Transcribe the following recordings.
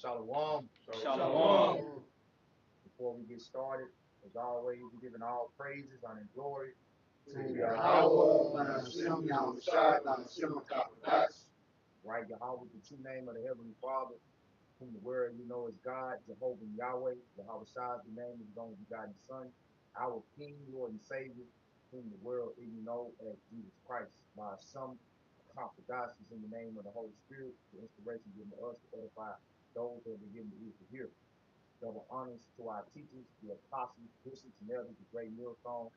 Shalom. Shalom. Before we get started, as always, we giving all praises and glory To to Yahweh, Yahweh, Hashem, Yahushua, Hashem, Kakwadash. right? Yahweh, the true name of the Heavenly Father, whom the word we know is God, Jehovah and Yahweh. Yahweh Shai, the name of his only begotten Son, our King, Lord, and Savior, whom the world even know as Jesus Christ. By some confidence in the name of the Holy Spirit, the inspiration given to us to edify those that are given the ears to hear. Double honors to our teachers, the apostles, bishops, and elders, the great millstone.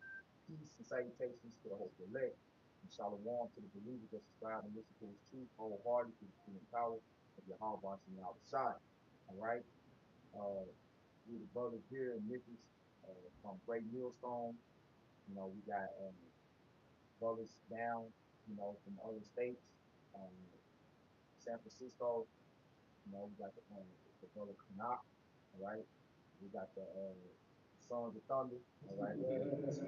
Peace and salutations to the hope elect. And shalom to the believers that subscribe and listen to his truth wholeheartedly to the true power of your heart, and your outside. All right. We the brothers here in Memphis from Great Millstone. We got brothers down, from other states. Um, San Francisco, we got the brother Canuck, all right. We got the Sons of Thunder, all right. From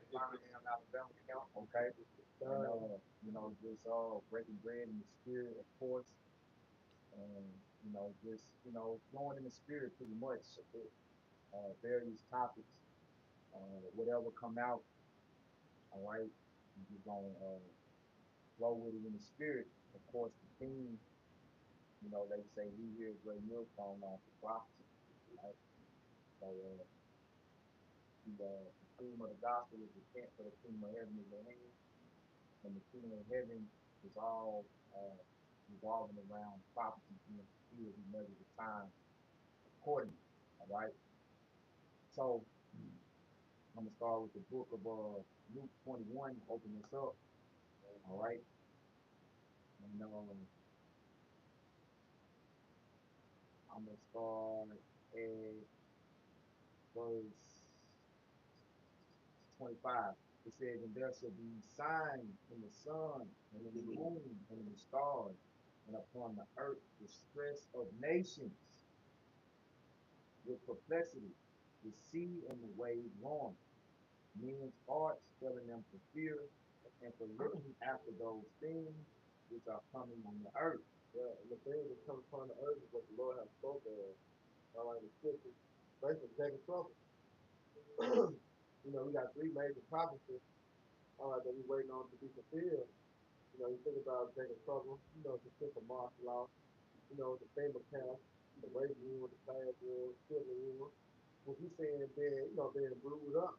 Birmingham, Alabama camp, okay. And just breaking bread in the spirit, of course, and just flowing in the spirit pretty much. Various topics, whatever come out, all right. We're just gonna flow with it in the spirit. Of course, the theme, they say we here at Great Millstone on for prophecy, right? So the theme of the gospel is repent for the kingdom of heaven is at hand, and the kingdom of heaven is all revolving around prophecy being fulfilled. We measure the time accordingly, all right? So I'm gonna start with the book of Luke 21. Open this up, all right? And I'm gonna start at verse 25. It says, and there shall be signs in the sun, and in the moon, and in the stars, and upon the earth distress of nations with perplexity, the sea and the waves roaring, men's hearts filling them for fear, and for looking after those things which are coming on the earth. Yeah, and the things that come upon the earth is what the Lord has spoken of. All right, the scriptures, basically taking trouble. We got three major prophecies, all right, that we're waiting on to be fulfilled. You think about Jacob trouble, the fifth of martial law, the famous calf, the wage war, the class war, civil war. What you saying being, being brewed up.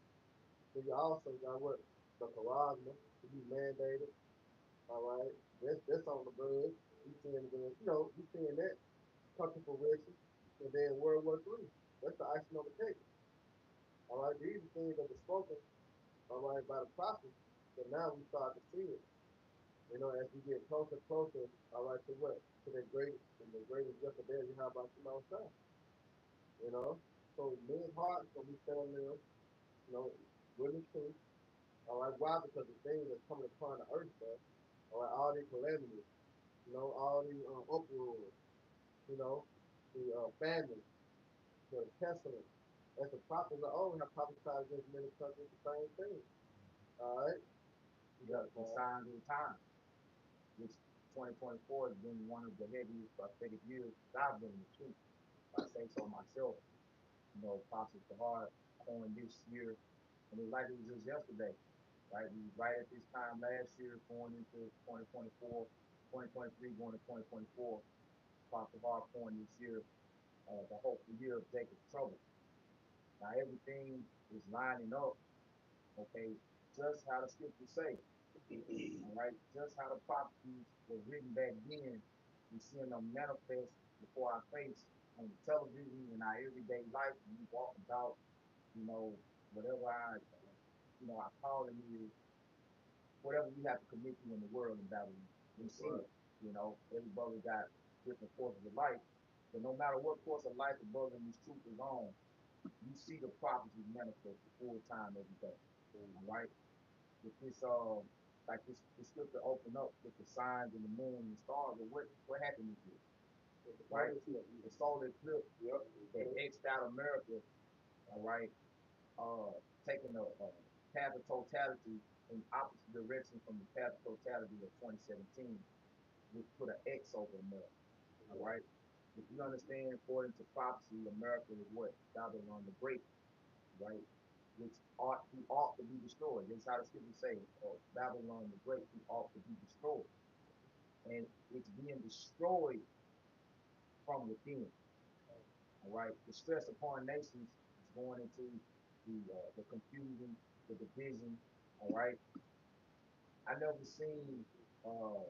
Then you also got what? The charisma to be mandated. All right. That's on the bud. You seeing you seeing that come to fruition. And then World War III. That's the icing on the cake. All right. These are things that were spoken, all right, by the prophets. But now we start to see it. As we get closer and closer, all right, to what? To the greatest and the greatest gift of there you have about yourself. You know? So men's hearts gonna be telling them, you know, really truth. All right, why? Because the things that's coming upon the earth, man. All right, all these calamities, all these uproars, you know, the famine, the pestilence. As the prophets of old have prophesied against many countries, the same thing. All right, The signs of the time, which 2024 has been one of the heaviest prophetic years I've been in the truth. I say so myself. Apostle Shahar coined this year, and it's like it was just yesterday, right? We was right at this time last year, going into 2024, 2023, going to 2024. Apostle Shahar coined this year, the hopeful year of Jacob's trouble. Now everything is lining up, okay, just how the scriptures say. All right, just how the prophecies were written back then, we seeing them manifest before our face on the television in our everyday life. When we walk about, you know, whatever our calling is, whatever we have to commit to in the world and battle, we see it. Every brother got different courses of life, but no matter what course of life the brother in this truth is on, you see the prophecies manifest full time every day. All right, with this like this scripture open up with the signs and the moon and the stars. But what happened this year? Right? The solar eclipse that X'd out America, all right, taking a path of totality in opposite direction from the path of totality of 2017, which put an X over America. All right. if you understand, according to prophecy, America is what? Babylon the Great, right? Which ought who ought to be destroyed. That's how the scriptures say, oh, Babylon the Great, who ought to be destroyed. And it's being destroyed from within. All right. The stress upon nations is going into the confusion, the division. All right. I never seen uh,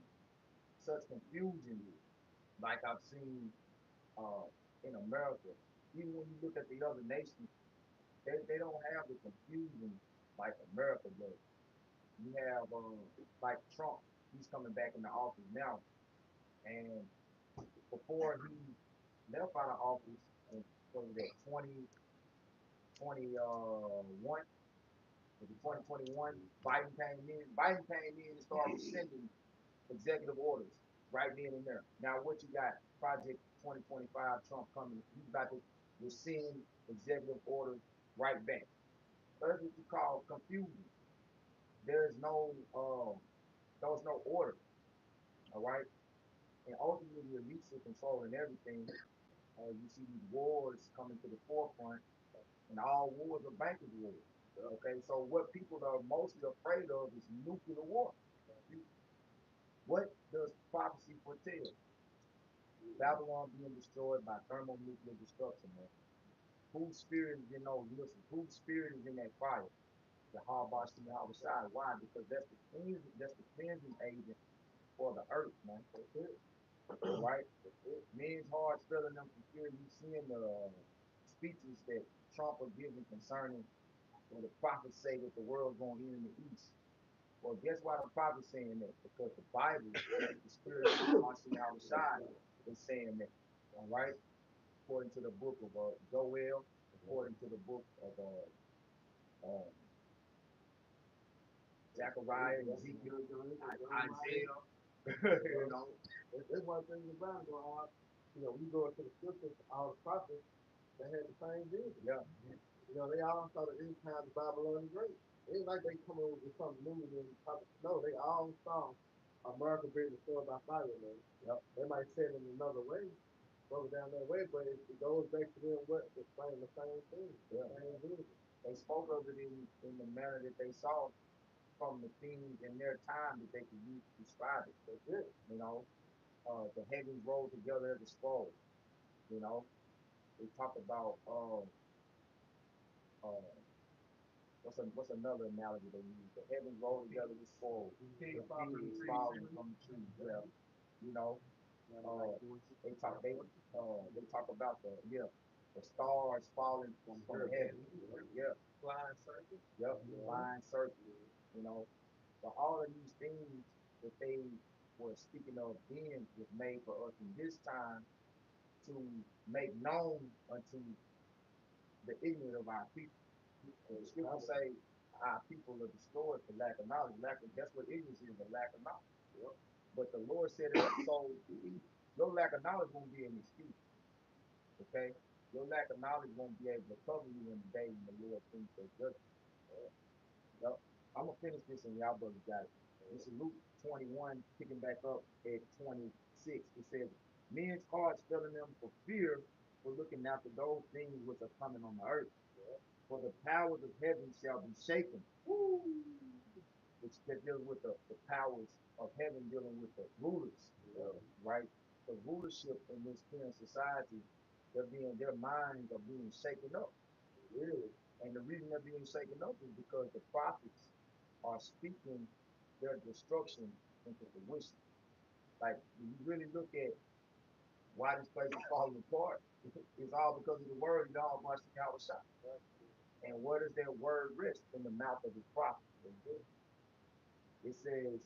such confusion like I've seen uh, in America. Even when you look at the other nations, they don't have the confusion like America does. You have like Trump, he's coming back into office now, and before he left out of office in what was that 2021, 2021, Biden came in and started rescinding executive orders right then and there. Now what you got? Project 2025, Trump coming, he's about to rescind executive orders right back. That's what you call confusion. There's no there's no order, all right? And ultimately the elites are controlling everything. You see these wars coming to the forefront, and all wars are bankers wars. Okay, so what people are mostly afraid of is nuclear war. What does prophecy foretell? Babylon being destroyed by thermonuclear destruction, man. Whose spirit is in those missiles? Whose spirit is in that fire? The Habash and the Habashai. Why? Because that's the cleansing agent for the earth, man. Right? Men's hearts filling them from fear. You seeing the speeches that Trump are giving concerning when the prophets say that the world's going to end in the east. Well, guess why the prophet's saying that? Because the Bible, the spirit of Habash side, is saying that. All right? According to the book of Joel, according to the book of um, Zechariah, Ezekiel, Isaiah. You know, That's one thing about it, we go into the scriptures, all the prophets, they had the same vision. yeah, They all saw the end times of Babylon the Great. It ain't like they come over with something new and no, they all saw America being destroyed by fire, man. yep, They might say it in another way, further down that way, but it goes back to them what explaining the same thing, the yeah. same vision. They spoke of it in the manner that they saw from the things in their time that they could use to describe it. That's it. You know, the heavens rolled together as a scroll. You know, they talk about uh, what's another analogy they use? The heavens roll together as a scroll. The Kings kings falling from the trees. Yeah, you know, they talk about the stars falling from heaven. Yeah, flying circles. yep, flying circles. You know, but all of these things that they were speaking of then was made for us in this time to make known unto the ignorant of our people. The scriptures say our people are destroyed for lack of knowledge. That's what ignorance is, a lack of knowledge. But the Lord said it so your lack of knowledge won't be an excuse. Okay? Your lack of knowledge won't be able to cover you in the day when the Lord thinks they're judgment. Yep. I'm gonna finish this and y'all brothers got it. This is Luke 21, picking back up at 26. It says, men's hearts filling them for fear for looking after those things which are coming on the earth. For the powers of heaven shall be shaken. Woo! Which that deals with the powers of heaven dealing with the rulers, right? The rulership in this current society, their minds are being shaken up. Really. And the reason they're being shaken up is because the prophets are speaking their destruction into fruition. Like, when you really look at why this place is falling apart, it's all because of the word y'all must see how it's shot. And where does that word rest? In the mouth of his prophet. It says,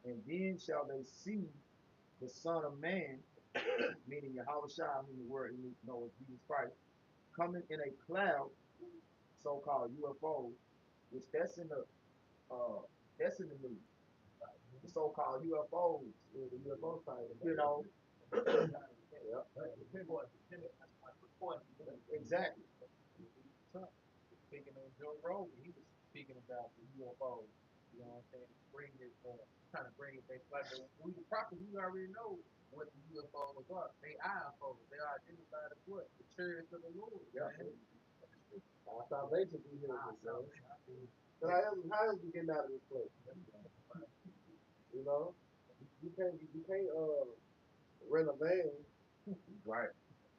and then shall they see the Son of Man, meaning Yahweh Shai, meaning the word you know is Jesus Christ, coming in a cloud, so-called UFO, which uh that's in the news. The so-called UFOs, the UFO side, yeah, exactly. Speaking on Joe Rogan, he was speaking about the UFOs. You know what I'm saying? Bring it, trying to bring it back. Like we the prophets, we already know. what the UFOs are. They IFOs. They are identified as what? The chariots of the Lord. Yeah. Our salvation be here. How else we getting out of this place? You know, you can't rent a van. Right.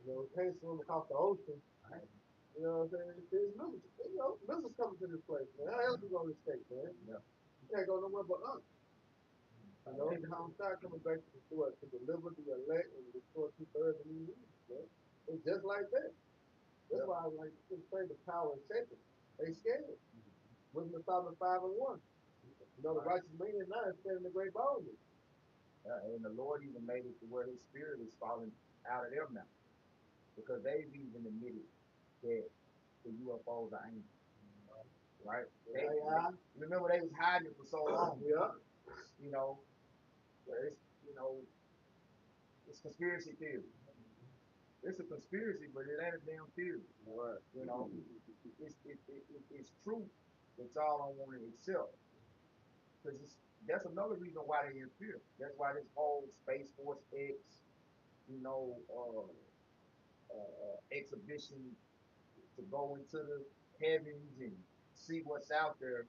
You know, you can't swim across the ocean. Right. You know what I'm saying? There's missiles, missiles coming to this place, man. How else we gonna escape, man? Yeah. You can't go nowhere but up. You know, the Homicide coming back to destroy, to deliver the elect and destroy 2/3 of the needs, man. It's just like that. That's why I like to say the power is shaken. They scared. Wasn't the Psalm 5:1. You know, the righteous man now is standing the great boldness. And the Lord even made it to where His Spirit is falling out of them now, because they've even admitted that the UFOs are angels, right? Remember they was hiding it for so long. Yeah. You know, it's it's conspiracy theory. It's a conspiracy, but it ain't a damn theory. Right. You know, it's truth that y'all don't want to accept, because that's another reason why they in fear. That's why this whole Space Force X, you know, exhibition to go into the heavens and see what's out there.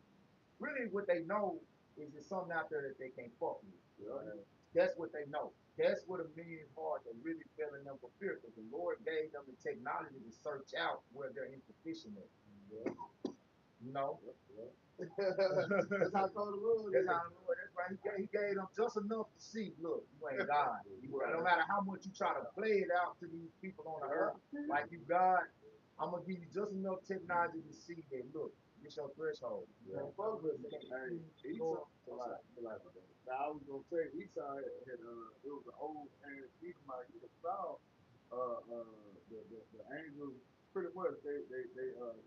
Really, what they know is there's something out there that they can't fuck with. Right? That's what they know. That's what a man's heart that really fell in them for fear, because the Lord gave them the technology to search out where they're insufficient at. Yeah. You know? Yeah. That's how cold the Lord is. That's right. He gave them just enough to see, look, you ain't God. No matter how much you try to play it out to these people on the earth, like you God, I'm going to give you just enough technology to see that, look, this your threshold. Yeah. Hey, Esau, I was gonna say Esau had it was an old ass Edomite. You saw the angels pretty much they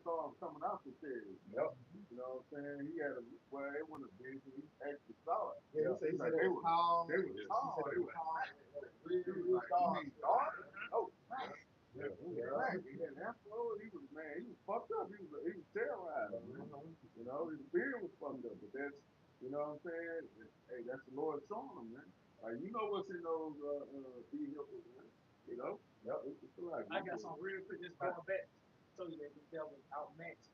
saw him coming out the chariot. Yep. You know what I'm saying? He had a well, it wasn't a vision. He actually saw it. Yeah. He said they were tall. They were tall. They were real dark. Oh. Yeah, he had an afro. He was man. He was fucked up. He was terrorized. You know, his beard was fucked up. But that's you know what I'm saying. Hey, that's the Lord showing him, man. You know what's in those vehicles, man. You know. Yep. It's like, I got some real quick. Just going back, show you that the devil outmatched.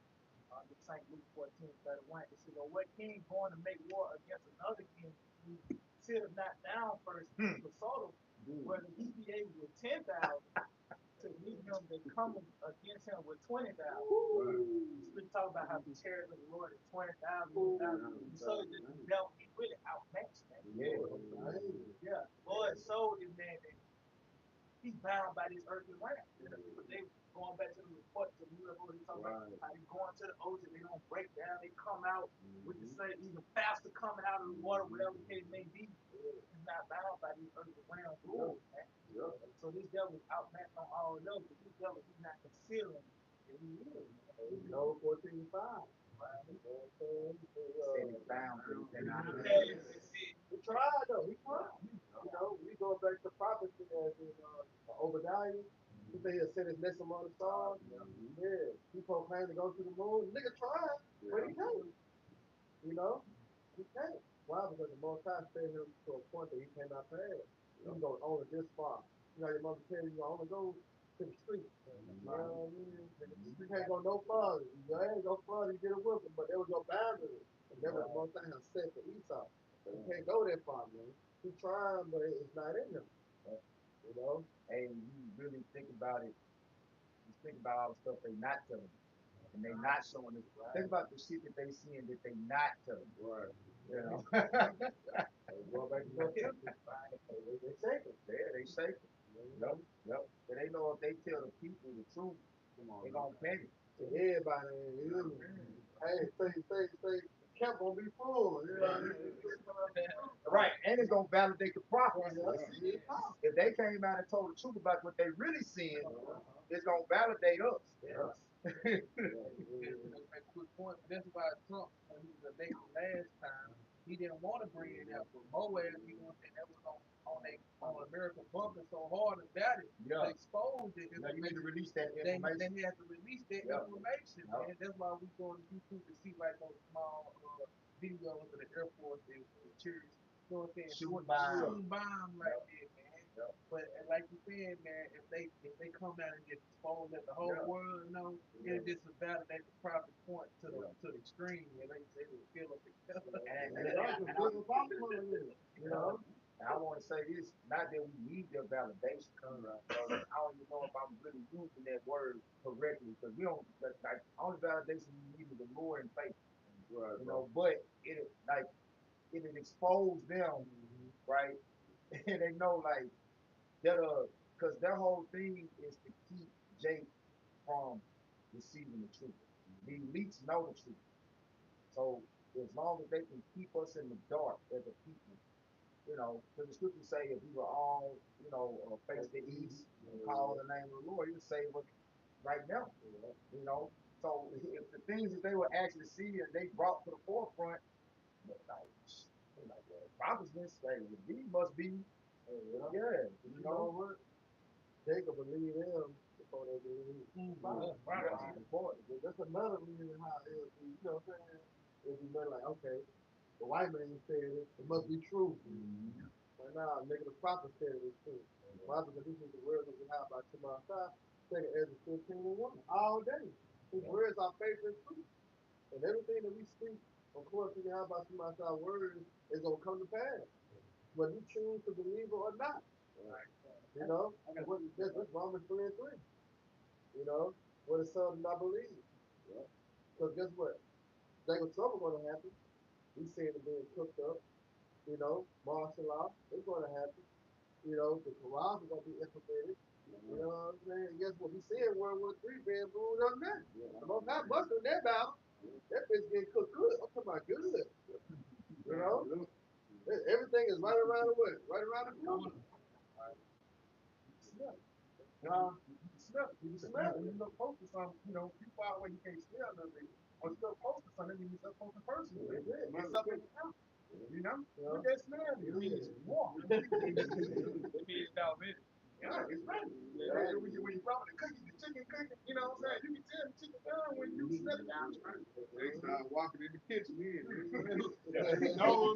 The St. Luke 14:31. It says, "Or what king going to make war against another king who sitteth not down first in the Sodom, whether he be able with 10,000 to meet him that cometh against him with 20,000." We talk about how the chariots of the Lord is 20,000. So the devil, he really outmatched that. Yeah. Yeah. Lord showed his man that he's bound by this earthly realm. But they going back to the report to the UFO, they talk about how they going to the ocean, they don't break down, they come out with the same even faster coming out of the water, whatever the case may be. He's not bound by these earthly realm rules, man. Yeah. So this devil is outmatched on all levels. This devil, he's not concealing that he is. No 14:5. Said he's bound, but he cannot. He tried though. He tried. You know, we go back to prophecy as in Obadiah. He said he'll set his nest among the stars. Yeah. He proclaimed to go to the moon. Nigga tried, but he can't. You know, he can't. Why? Because the Most High set him to a point that he cannot pass. He can go only this far. You know, your mother tells you only go to the street. You know what I mean? You can't go no farther. You ain't go farther, you get a whipping, but there was your boundary. And that was the Most High set for Esau. So you can't go that far, man. He's trying, but it's not in him. You know? And you really think about it, just think about all the stuff they not telling you. And they not showing us. Right. Think about the shit that they seeing that they not telling you. Right. You know? Go back to those pictures. They shaking. Yeah, they shaking. Yep. Yep. And they know if they tell the people the truth, they're gonna panic. To everybody, hey, say, camp gonna be full. You know? Right, and it's gonna validate the prophecy. If they came out and told the truth about what they really seeing, it's gonna validate us. Yes. That's a good point. That's why Trump, when he was elected last time, he didn't want to bring it out. But Moab, he wanted that was on American bunker so hard about it. Yeah. They exposed it. Yeah, you need to release that information. They had to release that information, man. That's why we go to YouTube to see like those small videos of the Air Force and the chariots. You know what I'm saying? Shooting bombs like that, man. Yeah. But like you said, man, if they come out and just expose that the whole Yeah. world know, Yeah. it'll just validate the prophet point Yeah. to the extreme, and they will feel up together. And, And that's the and I, biggest problem is, you yeah. know? And I want to say this, not that we need their validation, because I don't even know if I'm really using that word correctly, because we don't, like, only validation we need is the Lord and faith, Right, you bro. know, but like, it expose them, Mm-hmm. right? And they know, like, that, because their whole thing is to keep Jake from receiving the truth. The elites know the truth. So as long as they can keep us in the dark as a people, because the scriptures say if we were all, face the east and call on the name of the Lord, He'll save us right now. You know, so if the things that they were actually seeing, they brought to the forefront, like prophecies, like these must be, yeah, You know what? They can believe them before they believe Yeah, Bible. right. That's Right. important. That's another reason how it'll be, you know what I'm saying? It'll be better like, okay, the white man said it must be true. Mm-hmm. But now, nigga, the prophet said it's true. Why? Because this is the word that we have by Shema Shah, second Ezra 15 and 1, all day. His words are faith and truth. And everything that we speak, according to the how by Shema Shah words, is going to come to pass. Whether you choose to believe it or not. You know? That's Romans 3 and 3. You know? What the son do not believe. Because guess what? There was trouble going to happen. We see it being cooked up. You know? Martial law. It's going to happen. You know, the Quran is going to be implemented. You know what I'm saying? And guess what? We see in World War III being brewed up now. The most not much in that battle. That bitch getting cooked good. I'm talking about good. You know? Everything is right around the way. Right around the corner. Smell it. Huh? You can smell it. You can When smell when it. you look close to something, you far away, you can't smell nothing. When you look close to something, that means it's up close to person. That's it. It's up in the house. You know? You Look know? at that smell. It means war. That means about it. Yeah, it's ready. Yeah. When you rubbing the cookies, the chicken cooking, you know what I'm saying? You can tell the chicken done when you smell it down the street. They start walking in the kitchen in. No.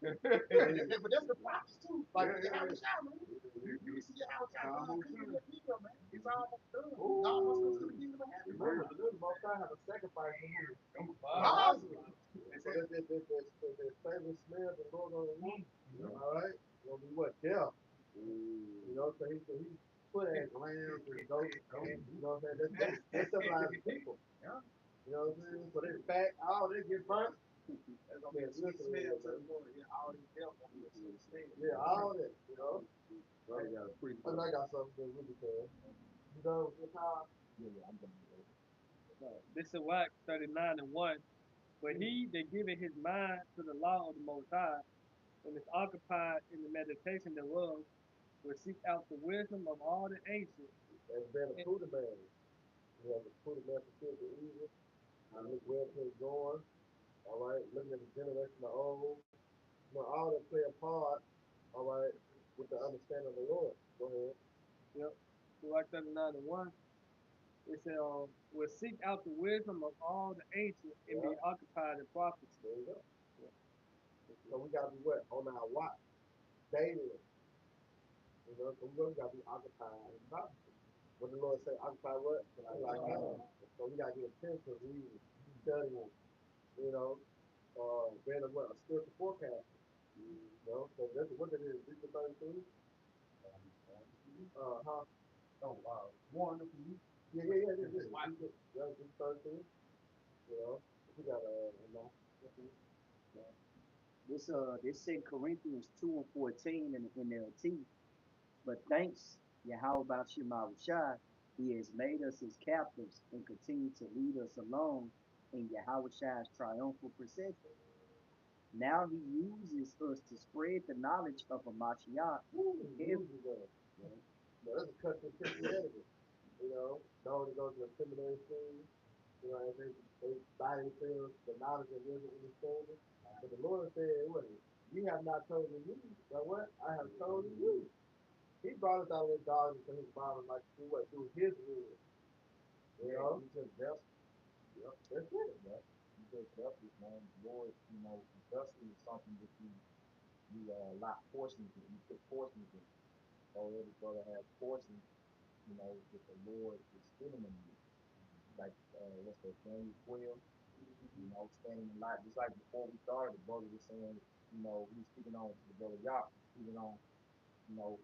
But that's the prophets too. Like Yeah, how yeah, we shot, man. You see how It's God almost cooking done. that meal, man. It's almost done. It's almost Ooh. to the kingdom of heaven. Remember, the Most High have a sacrifice for you. Wow. Lazarus. So that favorite smell the Lord on the woman. Mhm. All right? Gonna be what? Death. You know, so he put as lambs and goats. You know what I'm saying? That's symbolizing people. Yeah. You know what I'm saying? So they fat, all they get burnt. That's gonna be Yeah, a sweet listen, smell to the Lord. Yeah, all these devils gonna be a sweet smell. yeah, all that, you know. Brother got a pretty. I got something to really say. You know, with how Yeah, yeah, I'm gonna go. This is Wax 39 and 1. But he that giveth his mind to the law of the Most High, and is occupied in the meditation thereof, will seek out the wisdom of all the ancients. has been a And, prudent man. He has a prudent man for good and evil. I look where it's going. All right, looking at the generation of old. You know, all that play a part. All right, with the understanding of the Lord. Go ahead. yep, Wax 39 and 1. It said, will seek out the wisdom of all the ancients and Yeah, be occupied in prophecy. there you go. Yeah. So we gotta be what on our watch daily. You know, so we gotta be occupied in prophecy. When the Lord say occupy what? Like so we gotta get attention, reading, studying. You know, being a what a spiritual forecaster. You know, so that's what it is. Ezekiel 32. Huh? Oh, one of you. Yeah. Yeah, Ezekiel 32. You know, we got This said Corinthians 2 and 14 in the NLT. But thanks Yahweh Shai, he has made us his captives and continue to lead us along in Yahweh Shai's triumphal procession. Now he uses us to spread the knowledge of a Mashiach. Ooh, music though. So that's a cut to Christianity. You know, those that go to the seminary school, you know, and they buy themselves the knowledge and wisdom and understanding. But the Lord said, wait, you have not chosen me, but what? I have chosen you. He brought us out of the darkness to his bottom like to do what? Do his will. You Yeah, know? we just vessels. Yep. That's it. Yep. We just vessels, man. Lord, the vessel is something that you lock portions in, you put portions in. So every brother has portions, that the Lord is filling them with. Like what's that, Daniel 12, standing in light. Just like before we started, the brother was saying, he was speaking on the brother Yah, speaking on, you know,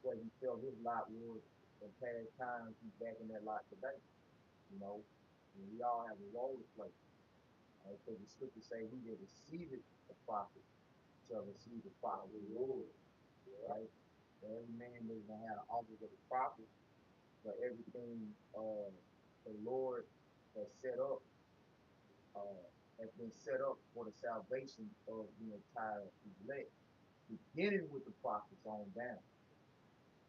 what he felt his lot was in past times, he's back in that lot today, you know. And we all have a role to play. Right? Because the scriptures say he that receiveth the prophet shall receive the prophet reward. Right? So every man is gonna have the office of the prophet, but everything the Lord has set up uh, has been set up for the salvation of the entire elect, beginning with the prophets on down.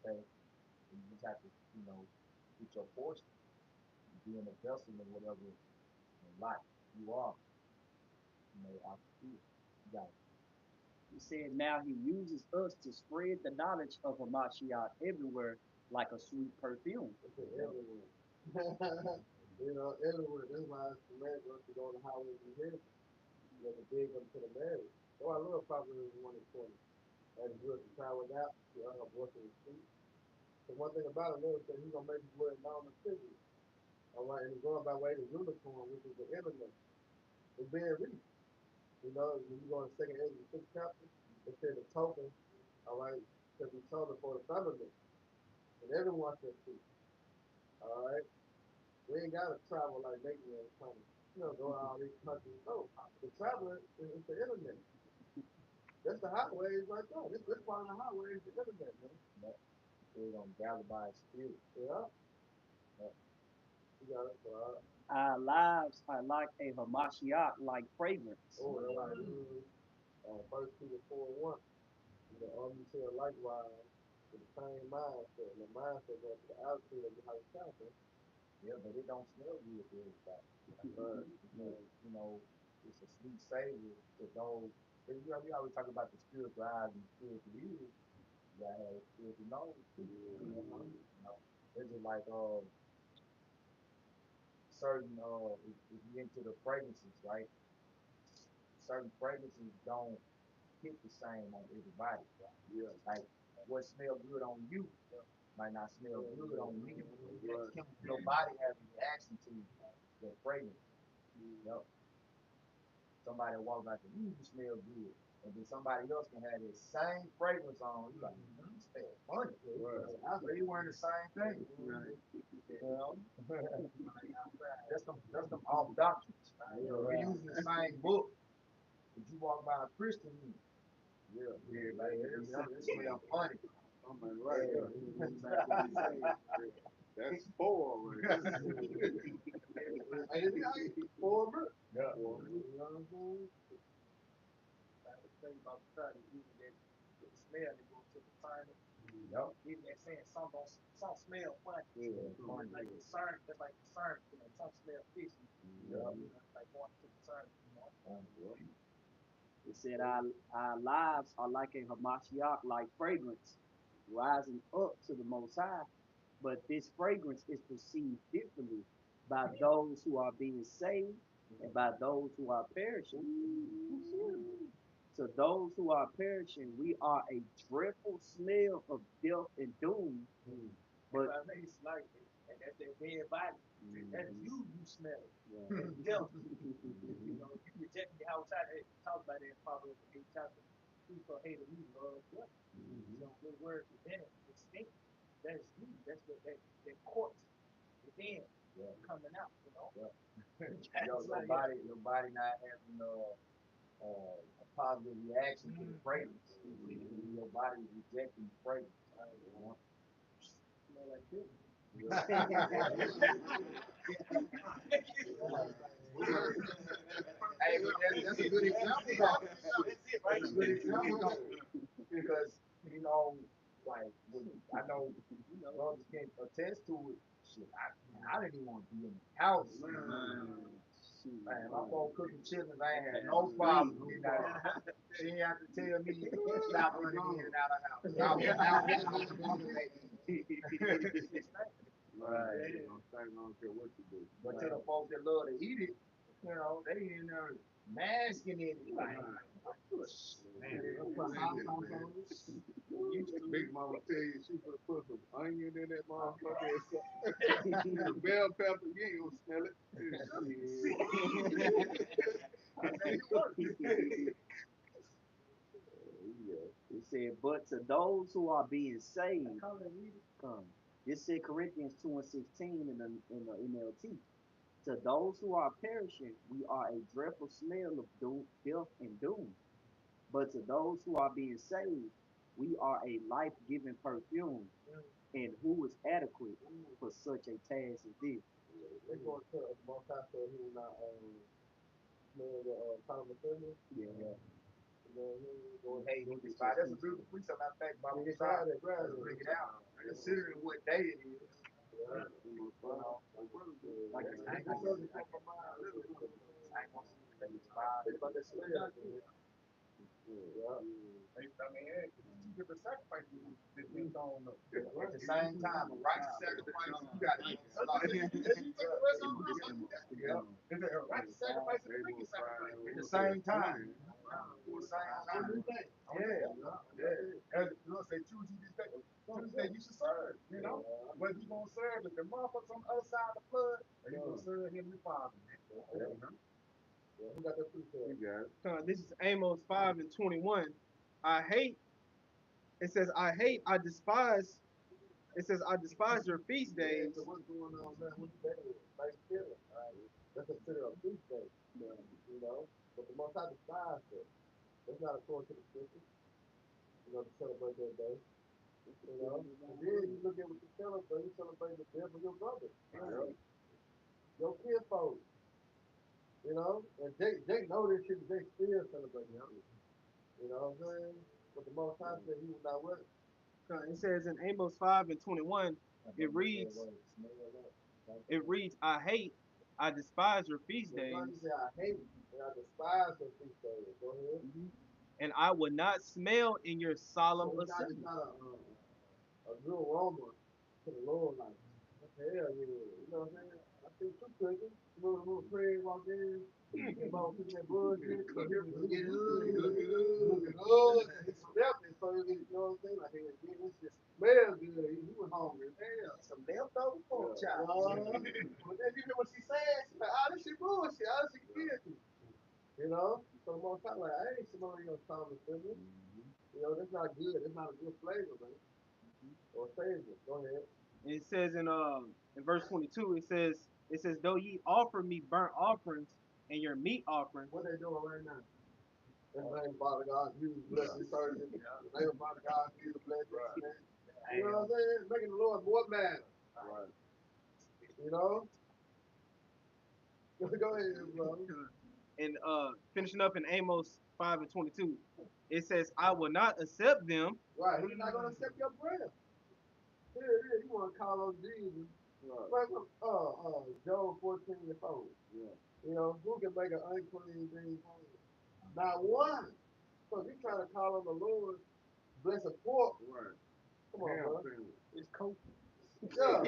Okay, and you just have to, get your portion, being a vessel or whatever in life you are, out the field. You got it. He said, now he uses us to spread the knowledge of Hamashiach everywhere like a sweet perfume. It's everywhere. Everywhere. That's why it's commanded us to go on the highways and hedges. To dig them to the marriage. Oh, I love Proverbs 1 and 20. As good to try without, the other voice of the street. The one thing about it, Lord said he's going to make his word known and figure. All right, and he's going by way of the unicorn, which is the internet. It's being reached. When you go in the second Ezra 6th chapter, it said the token, all right, to be told for the firmament. And everyone can see. All right. We ain't got to travel like Nathan was trying to, go to all these countries. No. The traveler is the internet. That's the highways right there. This part of the highway is the internet, man. But we're gonna gather by his spirit. Yeah. Yeah. You got it. Our lives are like a Hamashiach like fragrance. Oh, that's right. First Peter 4 and 1. You say likewise with the same mindset. And the mindset goes to the attitude of the high chapter. Yeah, but it don't smell good to everybody. Right. It's a sweet savor to those. We always talk about the spiritual eyes and the spiritual ears. You gotta have a spiritual nose. It's just like certain if you into the fragrances, right? Certain fragrances don't hit the same on everybody. Right? Yeah. Like what smells good on you might not smell good on me. Right. Your body has a reaction to the fragrance. Yep. Somebody walks like, you smell good. And then somebody else can have that same fragrance on. You like, you smell funny. Right. But you wearing the same thing. Right. That's them off doctrines. We're using the same book, but you walk by a Christian, it smell funny. I'm like, right. That's four right there. Four minutes. Yeah. You know what I'm saying? I was thinking about the fact that even that the smell that goes to the sinus, Yep. even that saying some smell funny. Yeah. Like concern, just like concern, some smell fishy. Yeah. Like going to concern, It said, our lives are like a Hamashiach like fragrance, rising up to the Most High. But this fragrance is perceived differently by those who are being saved and by those who are perishing. To those who are perishing, we are a dreadful smell of death and doom. but But it's like and that's their dead body. That's you smell it. yeah. That's death. You reject me outside. They talk about that in Proverbs 8 chapter. People hated me, love death. So the word presented extinct. That's you. That's what that corpse within coming out, Yeah. Your body not having a positive reaction to the fragrance. Your body is rejecting the fragrance. Smell like this. Hey, but that's a good example, though. That's a good example, though. Because, like, I know, brothers can attest to it. Shit, I didn't even want to be in the house. Man, my phone cooking chitlins, I ain't had no problem getting out. She ain't have to tell me stop running in and out of the house. Right. I don't care what you do. But to the folks that love to eat it, they in there masking it. Like, Man, Put hot sauce on it. Big mama tell you she put some onion in that motherfucker. The bell pepper, you ain't gonna smell it. I tell you what. Yeah. It said, but to those who are being saved, come. This said Corinthians 2:16 in the NLT. To those who are perishing, we are a dreadful smell of doom, death and doom. But to those who are being saved, we are a life-giving perfume, and who is adequate for such a task as this? They going to the most high said he will not smell the common assembly. Yeah. And then he Who going hate, who despise. That's a beautiful precept. I think Bible to Messiah grab it. bring it out. Considering what day it is. Yeah. You know, Like it's- I I ain't gonna told see you, I come from my ain't gonna see they despise. It's about that smell. Yeah. I mean, hey, it's two different sacrifices that we don't know. At the same time, a righteous sacrifice, you got to. You take the rest of the yeah. It's a righteous sacrifice and a wicked sacrifice. At the same time. At the same time. Yeah. As the Lord say, choose you this day. Choose that you should serve. You know, whether you gonna serve the motherfuckers on the other side of the flood, or you gonna serve him your father. Yeah, who got that precept? You got it. This is Amos 5:21. I hate. It says, I despise. It says, I despise your feast Yeah, days. so what's going on now? What's that? Thanksgiving, right? That's considered a feast day, you know. But the most high despised it. That's not according to the scriptures, you know, to celebrate that day. You know, and then you look at what you celebrate the death of your brother, your kinfolk, you know, and they know this shit, they still celebrate it, you know what I'm saying? But the most high said he was not what? It says in Amos 5:21, it reads, I despise your feast So God, he days, said, I hate and I despise your feast days. Go ahead. and I will not smell in your solemn So it's assembly. not a good aroma to the Lord, like, hell yeah, you know what I'm saying? I see two cooking, little prayer walk in, and about cooking that bullshit, looking good, and stepping, so you know what I'm saying? Like, hey, man, this just smells good. He was hungry as hell. Some leftover pork chops. But then you hear what she said, she's like, oh, this shit bullshit, oh, this shit guilty. You know? So most time, like, I ain't smelling your Thomas Symbols. You know, that's not good. That's not a good flavor, man. Or savor. Go ahead. It says in verse 22, it says, though ye offer me burnt offerings and your meat offerings. What they doing right now? In the name of Father God, Jesus bless this service. In the name of Father God, Jesus bless this man. You know what I'm saying? Making the Lord more mad. Right. You know? Go ahead, bro. And finishing up in Amos 5:22, it says, I will not accept them. Right. He's not going to accept your prayer. Here, you want to call on Jesus. Right. Job 14:4. Yeah. You know, who can make an unclean thing clean? Not one. So if you trying to call on the Lord, bless a pork. Right. Come on, bro. It's cold. Yeah.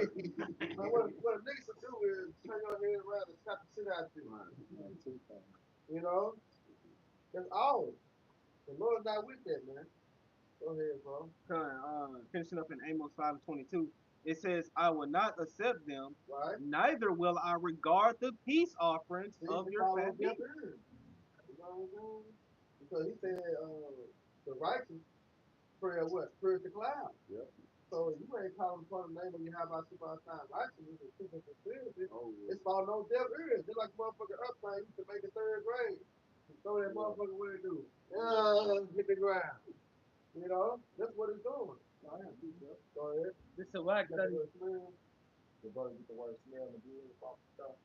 Now, what a nigga should do is turn your head around and slap the shit out you. Right. You know? That's all. The Lord's not with that, man. Go ahead, bro. Finishing up in Amos 5:22, it says, I will not accept them, Right? neither will I regard the peace offerings See, of he your follows fat deaf meat. ears. You know what I'm saying? Because he said, the righteous pray what? Spirit to cloud. Yep. So if you ain't calling upon the name of Yahweh Shabbat Time righteousness and truth and sincerity, Oh, it's falling on deaf ears. Just like motherfucker uptime used to make a third grade. So that motherfucker what it do? Hit the ground. You know? That's what it's doing. Go ahead. This is what Got the word smell. The brother get the word smell and the blood off the stuff.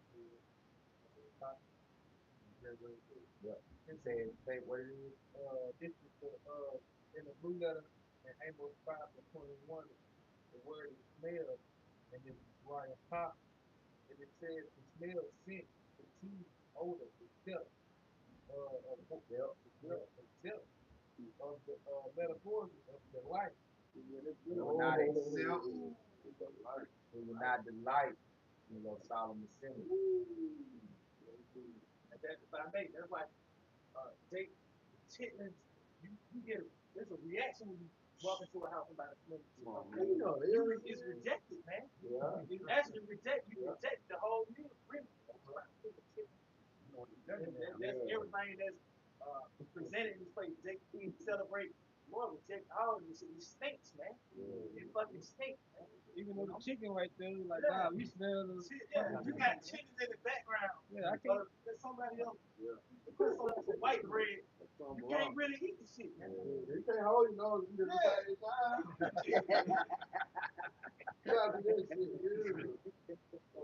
Yeah. It said, say what it is. this is in the blue letter in Amos 5:21. The word is smell, and it's right on top, and it says to smell scent, fatigue, odor, itself, itself of the metaphors of the life. Who will not accept, who will not delight in your solemn assembly. And that, if I may, that's why Jake chitlins, you get there's a reaction when you walk into a house and buy a smell of Come on, chicken. man. It's rejected, man. Yeah. It's actually reject. You reject the whole meal, really. That's why I think chicken. You know what you're done now. That's everything that's presented in this place. They celebrate more reject all of this. It stinks, man. It fucking stinks, man. Even You though the know? chicken right there, like, Yeah. we smell the Yeah, you got chickens in the background. Yeah, I can't. There's somebody else. Put some white bread. You can't really eat the shit, man. You can't hold your nose at the same time. You gotta do that shit. You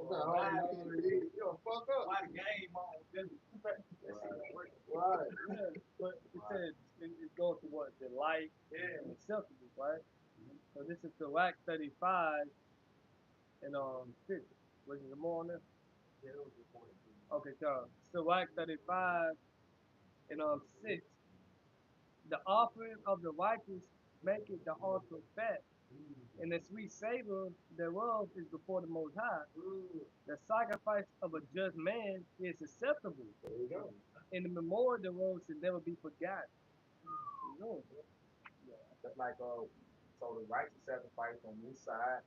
gotta hold your nose and eat. You'll fuck up. Why the game on? That shit don't work. Right. Yeah, but it said it goes to what the light and acceptable, right? So this is the WAC 35 and 6. Was it more on there? Yeah, it was important. Okay, so WAC 35 and 6. The offering of the righteous maketh the altar fat, and the sweet savor thereof is before the Most High. The sacrifice of a just man is acceptable, There you go. and the memorial thereof should never be forgotten. You know, Just like so the righteous sacrifice on this side,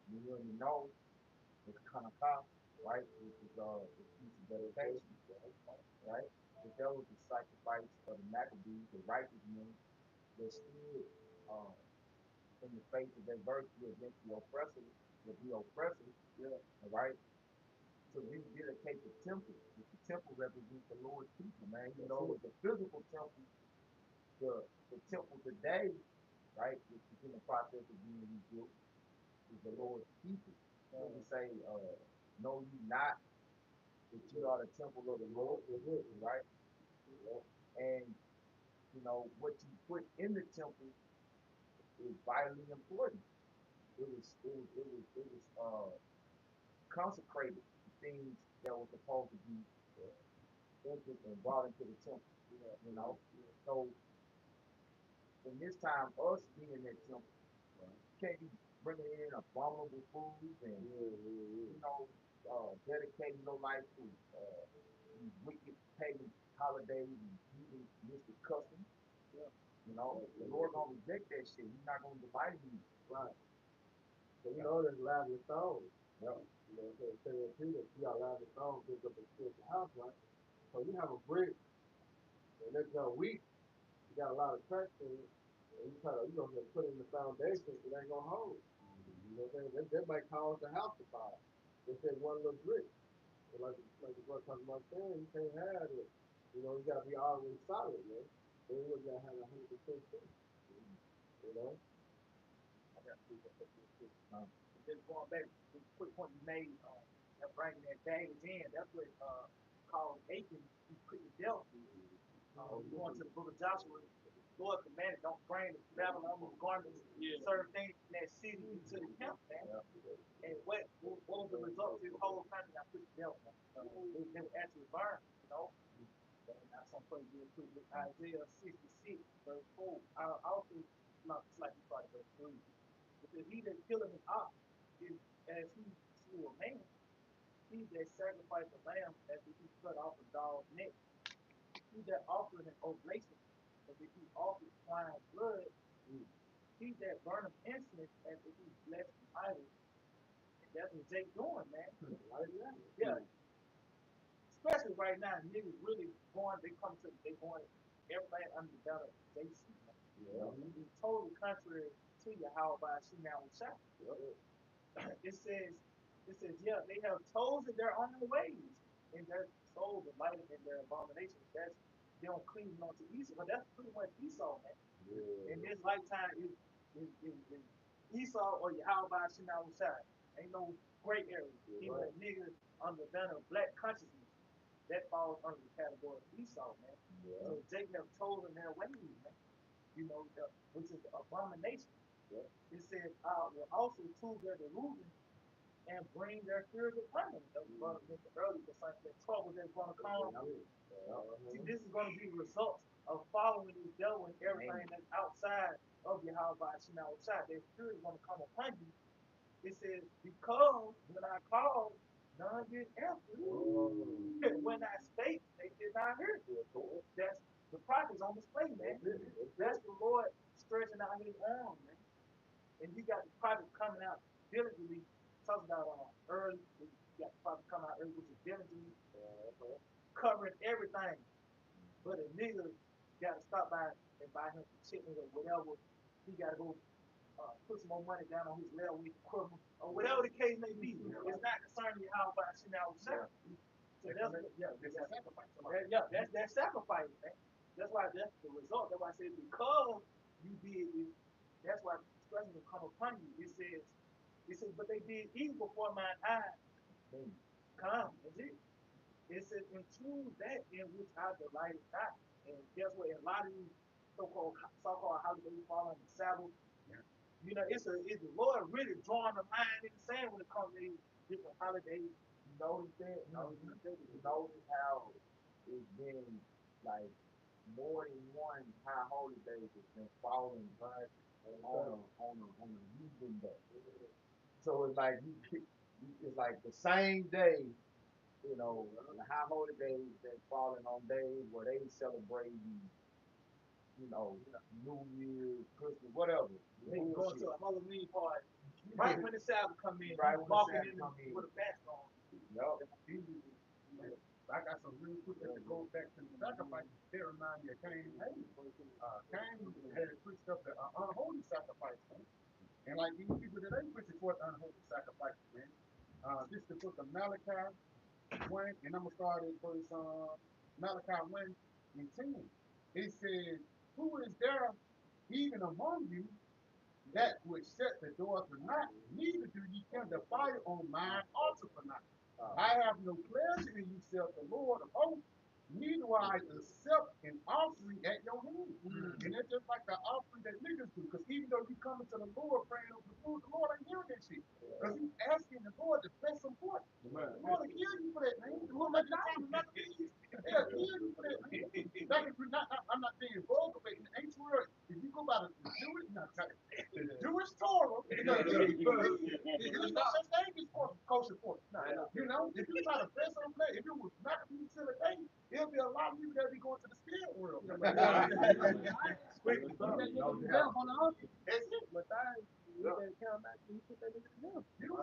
you already know it's kind of cost, right? Which is the piece of dedication, right? If there was the sacrifice of the Maccabees, the righteous men that stood uh, in the face of adversity against the oppressors, all right? To rededicate the temple, which the temple represents the Lord's people, man. You know, with the physical temple, the temple today, right, which is in the process of being rebuilt, is the Lord's people. So we say, know ye not that you are the temple of the Lord, right? And you know what you put in the temple is vitally important. It was consecrated to things that were supposed to be entered and brought into the temple. You know, so in this time, us being in that temple, can't be bringing in abominable foods and dedicating your life to these wicked pagan holidays and heathen mystic customs. You know, the Lord gonna reject that shit. He's not gonna delight in you. Right. So you know there's lavish stones. Yeah. You know, so say that too, that you got lavish stones built up in the house, right? So you have a brick, and that's weak. You got a lot of cracks in it, and you try to, put it in the foundation, it ain't gonna hold. You know what I'm saying? That might cause the house to fall. It's that one little brick. So like the brother talking about saying, you can't have it. You know, you gotta be always solid, man. So you gotta have 100% faith. You know? I got to do that real quick. Just going back to the quick point you made, bringing that baggage in. That's what called Achan. He put the dealt. Going to the book of Joshua, Lord commanded, don't bring the Babylonian garments, certain things in that city into the camp, man. And what was the result of this whole country? I put the devil. They were actually burned, you know. And that's something real quick with Isaiah 66, verse 4. I also, not slightly part of verse 3. It says, he that killeth an ox is as he slew a man. He that sacrificed a lamb as if he cut off a dog's neck. He that offered an oblation as if he offered swine's blood. He that burneth incense as if he blessed an idol. And that's what Jake doing, man. Yeah. Especially right now, niggas really going, they going everybody under the banner of JC, man. It's totally contrary to you how about she now shot. It says, yeah, they have chosen their own ways, and their souls are lighted in their abominations. That's them clinging on to Esau, but that's pretty much Esau, man. In this lifetime, is Esau or Yahweh Shema Shai. Ain't no gray area. Even a nigga under the banner of black consciousness, that falls under the category of Esau, man. So they have chosen their ways, man. You know, which is the abomination. It says, I will also choose their delusion and bring their fears upon them. That was brother mentioned earlier, the trouble that's going to come. See, this is going to be the result of following this devil and everything that's outside of Yahweh Shema Shai. Their fear is going to come upon you. It says, because when I called, none did answer. When I spake, they did not hear. That's the prophets on display, man. That's the Lord stretching out his arm, man. And you got the prophets coming out diligently, talking about early, you got the prophets coming out early, which is diligently covering everything. But a nigga got to stop by and buy him some chicken or whatever. He got to go put some more money down on his railway equipment or whatever the case may be. It's not concerning you how about shit now. So that's sacrifice, man. That's why that's the result. That's why I said because you did it, that's why destruction will come upon you. It says, but they did evil before my eyes. Come, that's it. It says, and choose that in which I delight not. And guess what? A lot of these so-called holidays fall on the Sabbath. It's the Lord really drawing the line in the sand when it comes to these different holidays. You notice that? You notice how it's been like more than one high holy day that's been falling right on a heathen day. So it's like it's like the same day, the high holy days that falling on days where they celebrate, New Year's, Christmas, whatever. They go to a Halloween party right when the Sabbath come in, Right when the walking Sabbath in come in. with a mask on. Yup. I got some real quick that goes back to the sacrifice. They remind me of Cain and Abel. Cain had pushed up the unholy sacrifice, man. And like these people that ain't pushing for the unholy sacrifice, man. This is the book of Malachi 1, and I'm gonna start at verse Malachi 1 and 10. It says, who is there even among you that which set the door for naught, neither do ye kindle fire on mine altar for naught. I have no pleasure in you, saith the Lord of hosts, neither will I accept an offering at your hand. And it's just like the offering that niggas do. Because even though you come into the Lord praying over the food, the Lord ain't hearing that shit. Because he's asking the Lord to bless some pork. The Lord will kill you for that, man. The Lord make it time to not please. They'll kill you for that, man. That is I'm not being vulgar, but in the ancient world, if you go by the Jewish Torah, because there's no such thing as kosher pork. If you try to bless on that, if it was not to be till a day, there'll be a lot of people that be going to the spirit world. That's it. But you better count back and you put that nigga to death. You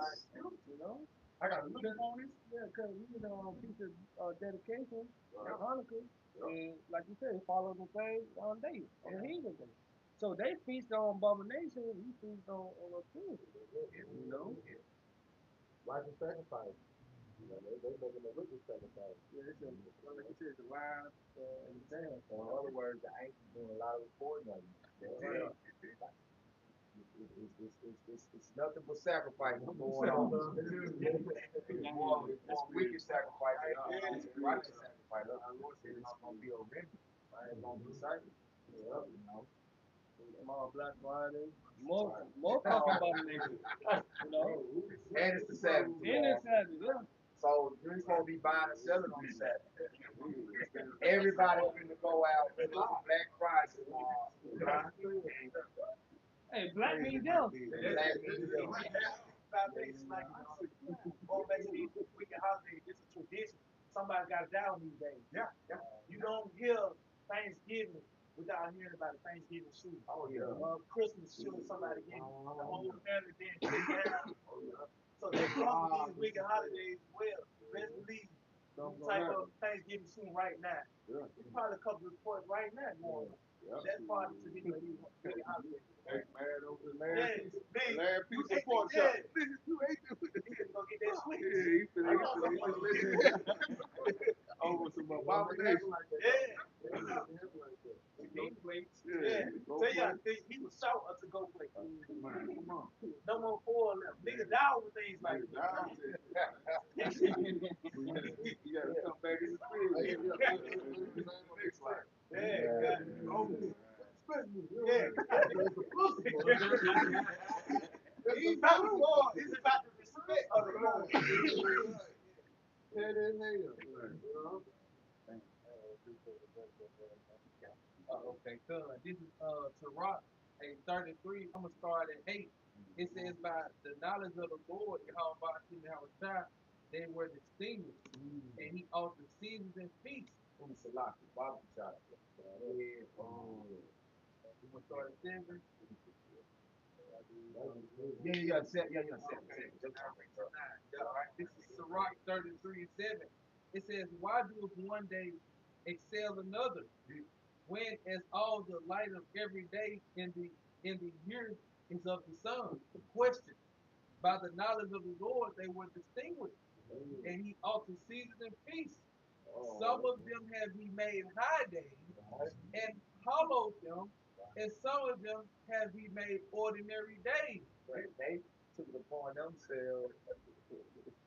know? I got to look on this. Yeah, because we did on piece of dedication, Hanukkah, and like you said, follow the same day, on the heathen day. So they feast on abomination, we feast on purity. You know? Why the sacrifice? They making a wicked sacrifice. Yeah, like you said, the wild and the sad. So in other words, the ancients doing a lot of recording of you. It's nothing but sacrifice going on. It's more wicked sacrifice than righteous sacrifice. It's not going to be a remedy. It's going to be sacrifice. Small Black Friday, more power abomination. You know? And it's the Sabbath. And it's Sabbath, yeah. So you're supposed to be buying and selling on the Sabbath. Everybody finna go out for Black Friday tomorrow. Hey, black means death. Black means death. Going back to these weekend holidays, it's a tradition. Somebody got to die on these days. You don't hear Thanksgiving without hearing about a Thanksgiving shooting. Christmas shooting, somebody getting the whole family being taken down. So they come with these weekend holidays as well. Best believe some type of Thanksgiving shooting right now. There's probably a couple of reports right now going on. That's part of the tradition of these weekend holidays. Hey, man, over the Man, last piece of pork chop. Listen, you ate it. You can go get that sweet. Yeah, he finna over some abomination. Game plates. Yeah. So yeah, he was short to go play. Man, come on. No more four left. Nigga down with things like that. You gotta come back in the spirit. Yeah. He's about the Lord. He's about the respect of the Lord. That is hell. Okay, good. This is Sirach, 33. I'm gonna start at 8. It says by the knowledge of the Lord, Yahweh, they were distinguished, and he altered seasons and feasts. Who's Salaki? Bobby shot. Yeah. You want to start at 7? Yeah. All right. This is Sirach 33 and 7. It says, why doeth one day excel another? When as all the light of every day in the year is of the sun. Question. By the knowledge of the Lord they were distinguished, and he also seasoned in peace. Some of them have he made high days and hollowed them, and some of them have he made ordinary days. They took it upon themselves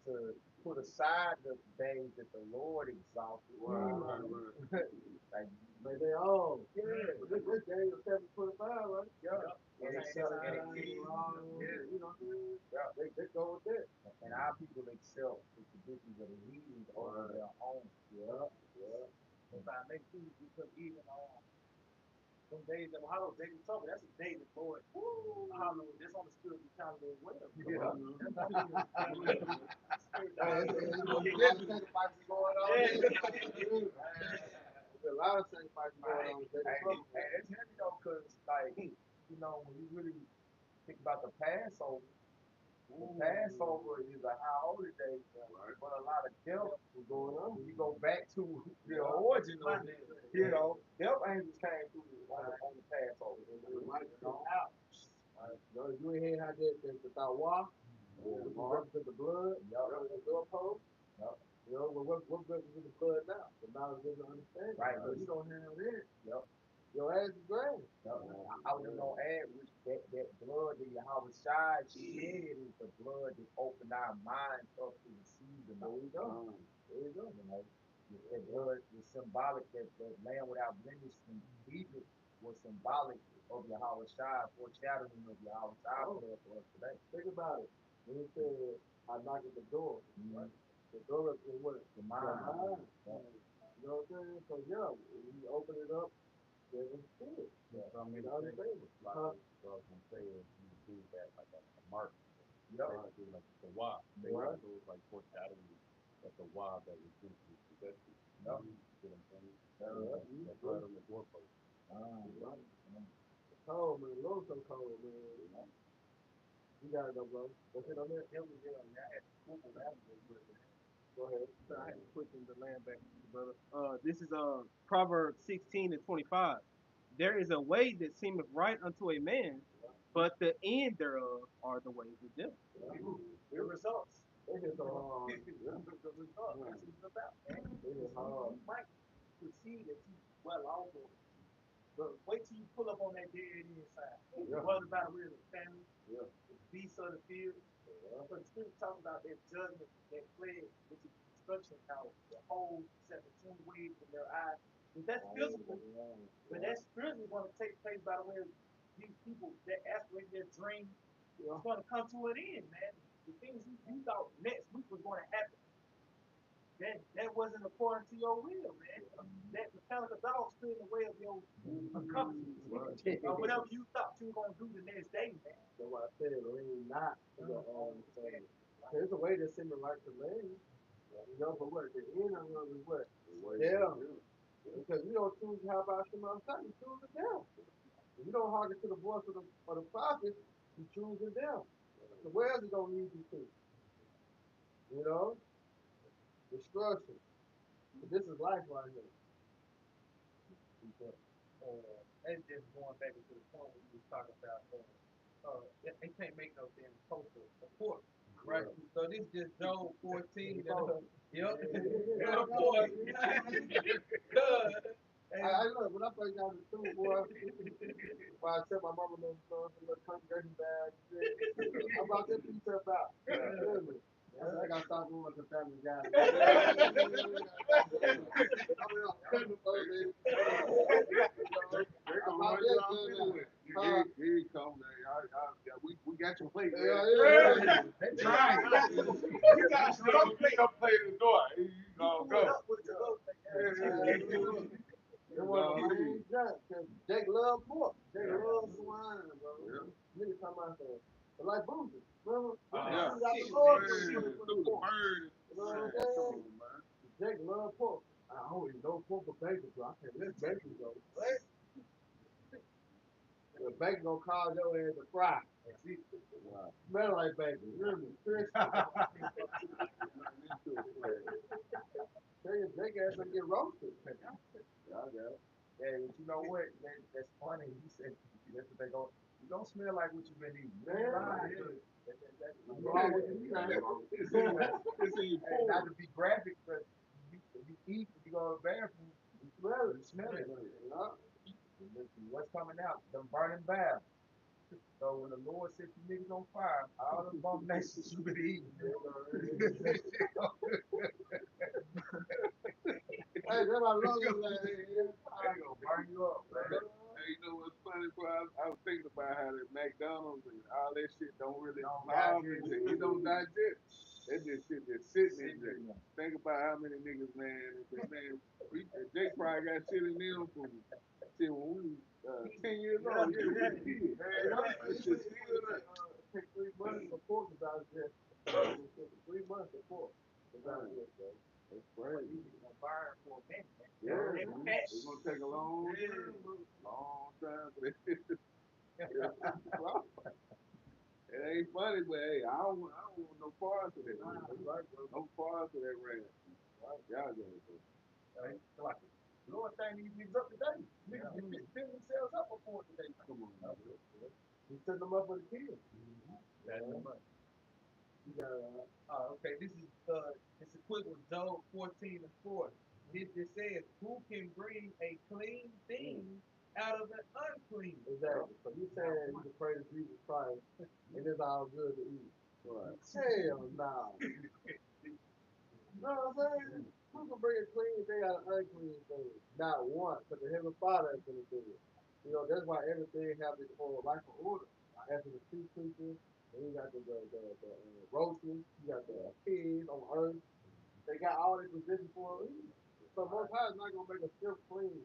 to put aside the days that the Lord exalted. Like, But they all, this Daniel 7:25, right? yeah. And Same accept, time. and, You know what I mean? yeah, They go with that. and our people accept the traditions of the heathens over their own. Yeah. If I make food, because even on some days that were hollow, days of trouble, that's a day that Lord hollow. That's on the spiritual calendar as well. Yeah. There's a lot of sacrifices going on. There's a lot of sacrifices going on with Hey, that trouble. it's heavy though, cause like when you really think about the Passover, is a high holiday, but a lot of death What's going on? when you go back to the origin of it, death angels came through on the Passover. Right. You ain't hear how the Tawa, which represents the blood, the doorpost. Yup. What represents the blood now? The knowledge and the understanding. Right. So you don't have that. Yup. Your ass is grand. I was just gonna add, which that blood that Yahweh Shai shed is the blood that opened our minds up to receive the There you go. There you go. That blood was symbolic. That land without blemish in Egypt was symbolic of Yahweh Shai, foreshadowing of Yahweh Shai blood for us today. Think about it. When he said, I knock at the door, right? The door is what? The mind. You know what I'm saying? So yeah, when you open it up, there's a spirit. So I mean, Unstable. like what I was gonna say is you do that like a mark. Do like the wah. They Right. do like foreshadowing of the wah that was due to possession. You know what I'm saying? That's right on the doorpost. Right. Cold, man. Lord, so cold, man. You got it, though, bro. What's it on there? Go ahead. So I had to put in the land back, brother. This is Proverbs 16 and 25. There is a way that seemeth right unto a man, but the end thereof are the ways of death. The results. They hit so hard. The results. That's what it's about. They hit hard. You might perceive that you well off of it, but wait till you pull up on that dead end side. What about really the family? Yeah. The beasts of the field. So the scripture talks about that judgment, that plague, which is destruction, how the holes set the 10 waves in their eyes. But that's physical. But that's spiritually going to take place by the way of these people that aspirate their dream. It's going to come to an end, man. The things you thought next week was going to happen, that wasn't according to your will, man. That mechanical dog stood in the way of your accomplishments. Or whatever you thought you were going to do the next day, man. That's why I said lean not to the understanding. There's a way to send the right to land. You know, but what? The end of it is what? Death. Because you don't choose how about Shema Shah, you choose the death. If you don't hearken to the voice of the prophet, you choose the death. So where is it going to lead you to? You know? Destruction. But this is life right here. And just going back to the point when you was talking about, they can't make no damn toast of pork, right? So this just Job 14. Yep. Of course. I look, when I first got in the school, boy, when I said my mama knows the little congregation bag, I brought that piece up out. I said, I got to start going with the family guy. Here he comes. We got your plate. They trying. You got some plate up plate in the door. You go. It was a main junk, because Jake loved pork. Jake loved swine, bro. Niggas talking about that. But like Boozy, remember? Yeah. Got the Through Lord the bird. You know what I'm saying? Jake loved pork. I don't eat no pork or bacon, so I can't let bacon go. What? The bacon gonna cause your ass to fry. Wow. Smell like bacon. Really, Chris. They gas gonna get roasted. Yeah, I got it. Yeah, but you know what? That's funny. He said that's what they go. You don't smell like what you've been eating. Man, Right. what's wrong with you, man? It's in your Hey, not pool. to be graphic, but you eat, you go to the bathroom, You smell it. you smell it. Yeah. What's coming out? Them burning baths. So when the Lord set you niggas on fire, all the abominations you been eating. Hey, that's my love you, man. They gonna burn you up, man. Hey, you know what's funny, bro? I was thinking about how that McDonald's and all that shit don't really Don't bother digest. you. It don't digest. That just shit just sitting in Sitting there. in there. Think about how many niggas, man, Jake probably got shit in them from shit when we was 10 years old. Yeah, we was kids. Hey, That shit still there. it takes 3 months for pork to digest. 3 months for pork to digest, bro. That's But crazy. you gonna burn for a minute. Yeah, That man. fat It's gonna take a long time, bro. Long time for that shit to It ain't funny, but hey, I don't want no parts of that. No parts of that ranch. Y'all got it, bro. Right? Like, Lord thank these niggas up today. Niggas build themselves up before today. Come on, man. You set them up for the kids. That's the money. You got Okay, this is it's equipped with Job 14:4. It says, "Who can bring a clean thing out of an unclean?" exactly. So you saying you can pray to Jesus Christ and it's all good to eat. Right. Hell no. You know what I'm saying? Who can bring a clean thing out of unclean thing? Not one, because the Heavenly Father is going to do it. You know, that's why everything has its own life of order. After the sea creatures, and you got the roaches, you got the pigs on earth. They got all these positions for a reason. So Most High is not going to make a ship clean.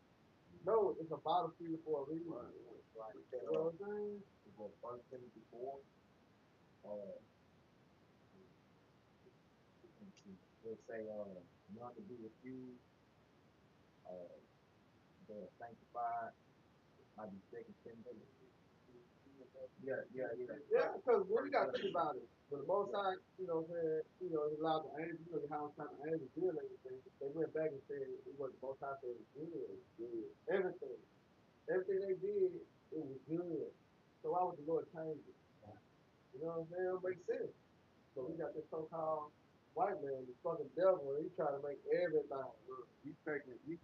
No, it's a battlefield for a reason. Right. You know what I'm saying? Well, 1 Timothy 4. Uh, let's say none to be refused. Uh, they're sanctified. Might be Second Timothy. Yeah. Yeah, because when you got to think about it, when the Most High, you know what I'm saying, he allowed the angels, how time the angels did everything, they went back and said it was the Most High said it was good. Everything. Everything they did, it was good. So why would the Lord change it? You know what I'm saying? It don't make sense. So we got this so-called white man, the fucking devil, and he trying to make everything good. He's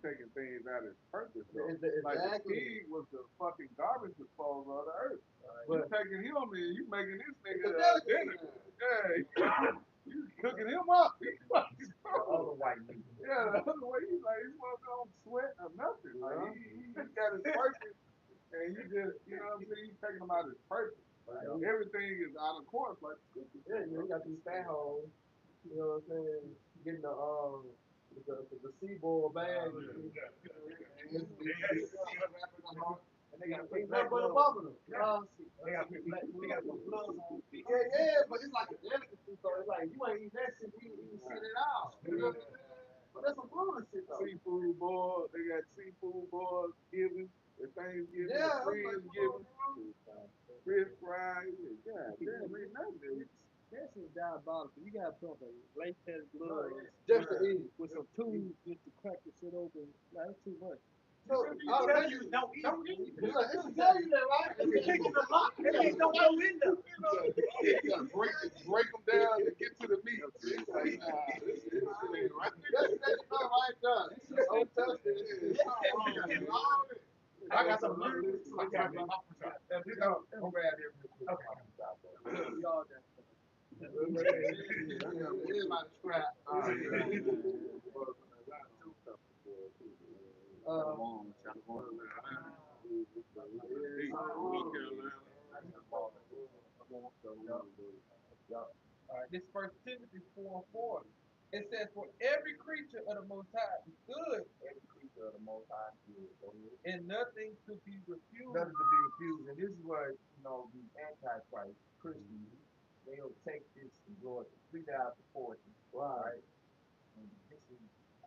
taking things out of its purpose though. Like the Exactly. pig was the fucking garbage disposal of the earth. You But taking him and you making this it's nigga a delicacy. dinner. Yeah, you cooking him up. He's fucking The other white meat. Yeah, the other way he's like he's not gonna sweat or nothing. Like he got his purpose, and you just you know what I'm saying. He's taking him out his purpose. Like, everything is out of course. Like the scripture Yeah, says, you got these fat hoes, you know what I'm saying, getting the seaboard bag and they gotta put ain't black nothing but a gloves bubble. on. They Yeah, gotta put black. They gotta put gloves on. but it's like a delicacy, so it's like you ain't eating that shit, you ain't eating shit at all. You know what I'm saying? But that's some bullshit though. seafood board. They got seafood boards giving. The Thanksgiving, the Yeah, I'm like, friends come on, giving, bro. fish fries. Yeah, damn, ain't nothing. That shit diabolical. You gotta put on latex gloves Just to eat. with some tools just to crack the shit open. Nah, that's too much. So, I'll tell you, don't eat. Look, it should tell you that, right? It ain't no go in there. You gotta break them down to get to the meat. It's like, nah, this shit ain't right. That's right there. This is so touching. I got some lyrics. I got my You know, I'm glad they're Look, we all got Everybody scrap. All right, this First Timothy 4:4. It says, "For every creature of the Most High is good." Every creature of the Most High is good. And nothing to be refused. Nothing to be refused. And this is where, the Antichrist, Christians, they'll take this and blow it completely out of proportion. Right? And this is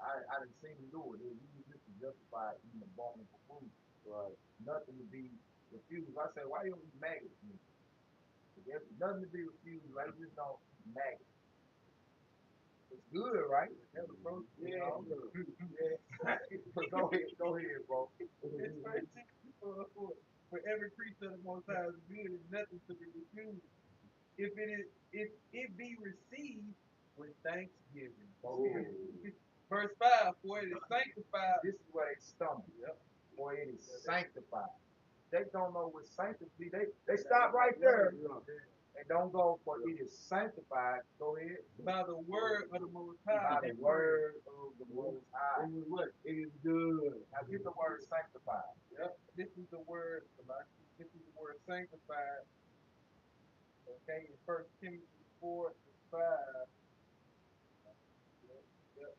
I didn't see him do it. They use this to justify eating abominable food. Right. Nothing to be refused. I say, why you don't eat maggots? There's nothing to be refused. Right? You just don't eat maggots. It's good, right? That's the first, Yeah, But go ahead, bro. This verse 6, for every creature of the Most High is good and nothing to be refused. If it be received with thanksgiving. Okay. Verse 5, for it is sanctified. This is where they stumble. Yep. For it is sanctified. They don't know what sanctity. They stop right there and don't go for it is sanctified. Go ahead. By the word of the Most By High. the word of the Most High. It is what? It is good. Now get the word sanctified. Yep. This is the word. This is the word sanctified. Okay, in First Timothy 4:5. Yep. Yep.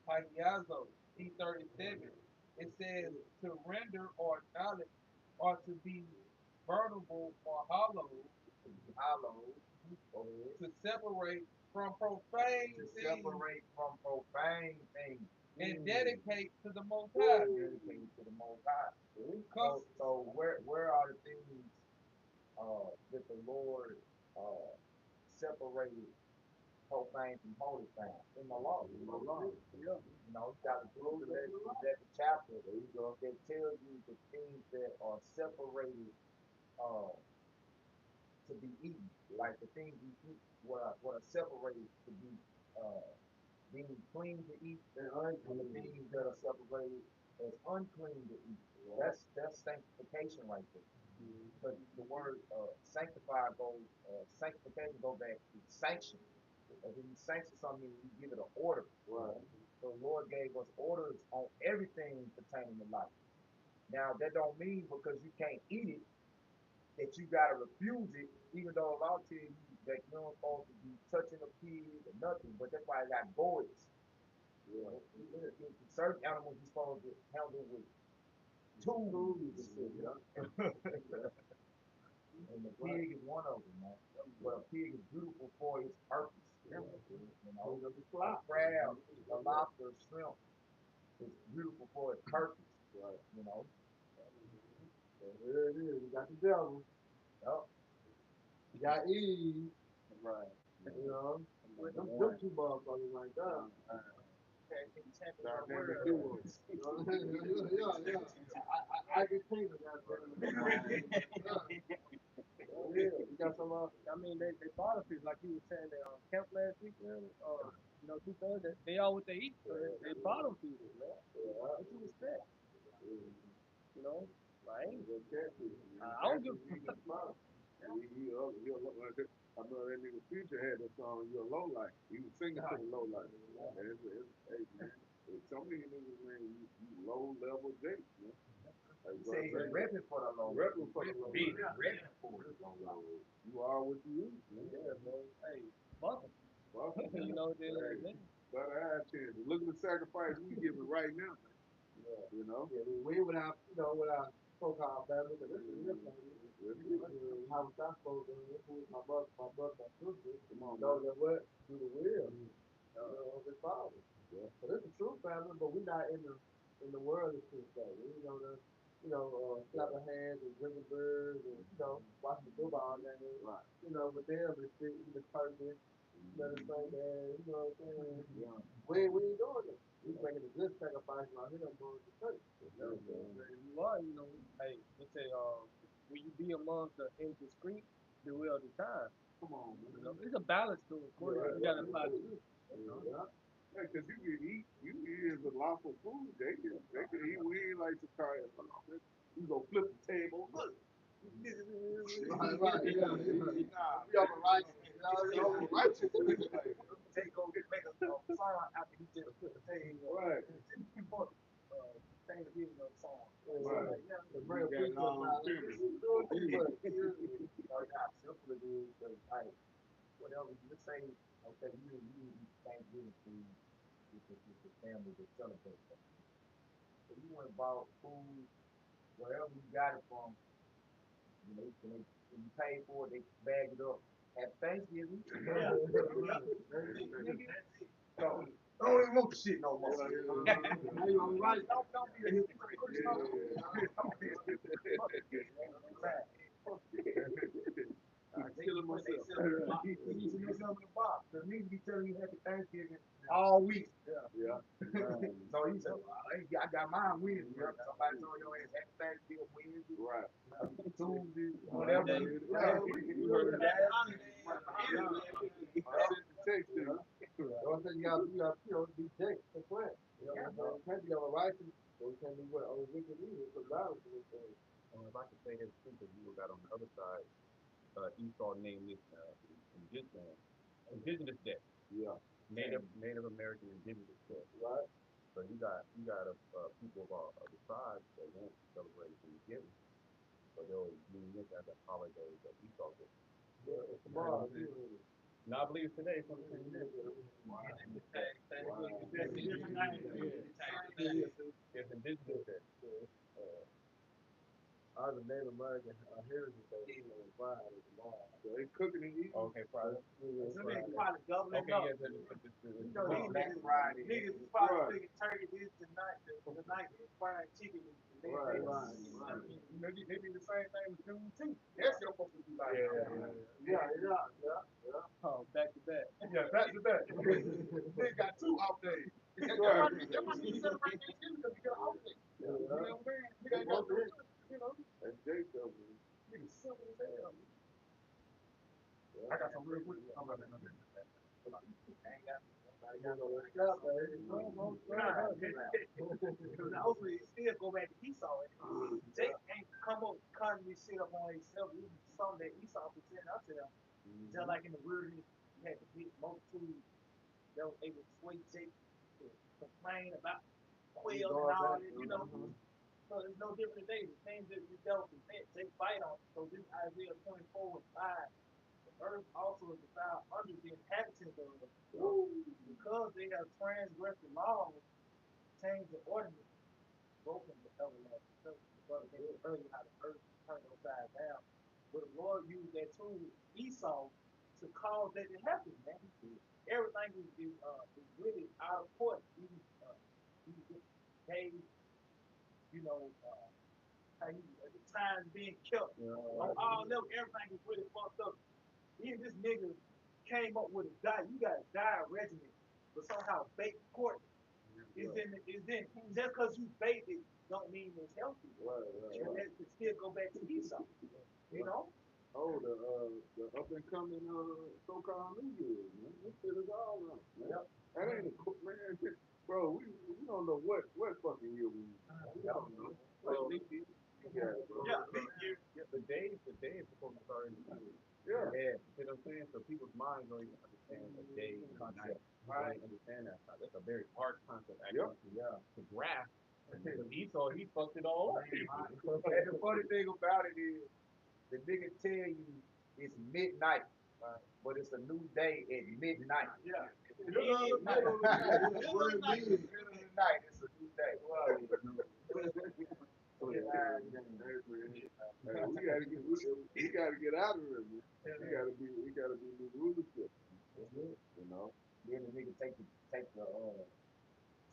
Hagiazo, E37. It says to render or knowledge or to be burnable or hollow, To be hallowed. Go ahead. to separate from profane To things separate from profane things. and dedicate to the Most High. Dedicated to the Most High. Come, So where are the things that the Lord separated profane from holy things? In the law. In the law. Yeah. You know, you got to go to that chapter. There you go. That tells you the things that are separated uh, to be eaten. Like the things you eat, what are separated to be uh, being clean to eat, and the things that are separated as unclean to eat. That's sanctification right there. But the word sanctification go back to sanction. And when you sanction something, you give it an order. Right. So the Lord gave us orders on everything pertaining to life. Now that don't mean because you can't eat it that you gotta refuse it, even though a law tells you that you're not supposed to be touching a pig or nothing. But that's why I got boys. You know, certain animals you're supposed to handle with tools. And the pig is one of them, man. But a pig is beautiful for its purpose. You know, a crab, a lobster, a shrimp is beautiful for its purpose. Right. You know. So here it is. You got the devil. Yep. You got Eve. Right. You know. Number Them one. two motherfuckers right there. Dynamic Word. duos. You know? Yeah. I can think of that. Yeah. You got some. I mean, they bottom fish, like you were saying, they camp last week, you know, 2 thirds, they all what they eat, so they bottom feeders, man. What you expect, you know? Like, I don't give I know that nigga Future had that song, You're a Low Life. He was singing to the low life. Hey, man, some of these niggas, man, you low level Jake, man. He said he's repping for the low. Repping for the low Being life. repping for it. You are what you eat, man. yeah, bro. Hey, fuck 'em. Fuck it, You man. know, they Hey, better have chance. Look at the sacrifice we giving right now, man. Yeah. You know? Yeah, we without, without so-called family, but this is real family. How was I supposed to do this? Who's my brother, my sister? Come on, Know man. that what? Do the will. Of his father. Yeah. So this is true family, but we're not in the world of this day. We slapping hands and drinking beers and, watching the football games. Right. With them, it's eating turkey, the same man, you know what I'm saying? Yeah. We ain't doing it. We making a good sacrifice out here among the church. you are, you know, hey, they say, will you be amongst the indiscreet, beware of the time. Come on, man. You know, it's a balance to it, of course. You gotta apply the truth. Yeah. Yeah, because you can eat as a lawful food. They can eat weed like Sakari. You go flip the table. Look. Right, yeah. Nah, We are righteous. We are righteous. Take go make a song after he just put the table. right. Before Thanksgiving song. Right. Like, yeah, The real You preacher got now. This is good too much. You know how simple it is. But like whatever you say, okay, you Thanksgiving food with the family that celebrate that. So you went and bought food wherever you got it from when you pay for it, they bag it up. Happy Thanksgiving. Yeah. Nigga. So, I don't even want the shit no more. Now you all right? Don't be a hypocrite. Killing myself. Eating this up in the box. The nigga be telling you Happy Thanksgiving all week. Yeah. So he said, well, I got mine Wednesday. Somebody told your ass Happy Thanksgiving Wednesday, Right. Tuesday, whatever. You heard that? I sent the text to you. Don't say you got, be Jake for plant. You know, can't be on a license, or you can't be what, on wicked either, it's a violence in this thing. If I could say this too, because you got on the other side, Esau named this Indigenous Day. Yeah. Native American Indigenous Day. Right? So you got people of the tribes that won't celebrate Thanksgiving, but they'll use this as a holiday that Esau did. Yeah, it's tomorrow, No, I believe it's today. So it's Indigenous Day. I was a Native American heritage day on Friday tomorrow. So they cooking and eating. Okay, Friday. Some niggas probably doubling Okay, up. yeah, You know, these Black niggas, Friday. niggas is probably thinking turkey this tonight, the fried chicken is the next day. Maybe the same thing with Juneteenth. That's your supposed to be like. Yeah. Oh, back to back. Yeah, back to back. They got 2 off days. That might be celebrating Thanksgiving because we got an off day. You know what I'm saying? We ain't got you know. That's Jay stuff. Niggas simple as hell. I got some real quick. I'm about to know that. Because hopefully it still go back to Esau. They ain't come up cutting this shit up on themselves. It was something that Esau presented ourselves. Just like in the wilderness, you had the big multitude that was able to sway Jake to complain about quail and all that, you know. So it's no different today. The things that we dealt with, they fight on. So this Isaiah 24 and 5, the earth also is defiled under the inhabitants of it. Because they have transgressed the law, changed the ordinance, broken the everlasting covenant. The brother mentioned earlier how the earth turned upside down. But the Lord used that tool, Esau, to cause that to happen, man. Everything is really out of court. These days, you know, the time being kept. On all level, everything is really fucked up. Even this nigga came up with a diet. You got a diet regimen, but somehow baked pork is in it. Just because you baked it don't mean it's healthy. And that could still go back to Esau. You know? Oh, the up and coming so-called New Year's, man. This shit is all wrong, man. Yep. That ain't a man. Bro, we don't know what fucking year we in. We don't know. Leap year. Yeah, leap year. The day is supposed to start in the year. Yeah. You know what I'm saying? So people's minds don't even understand the day and the night. Right. Don't understand that. That's a very hard concept actually to grasp. Esau, he fucked it all up. And the funny thing about it is, the nigga tell you it's midnight, but it's a new day at midnight. Yeah. Middle of the night, it's a new day. We gotta get out of here, man. We gotta be new rulership. You know. Then the nigga take the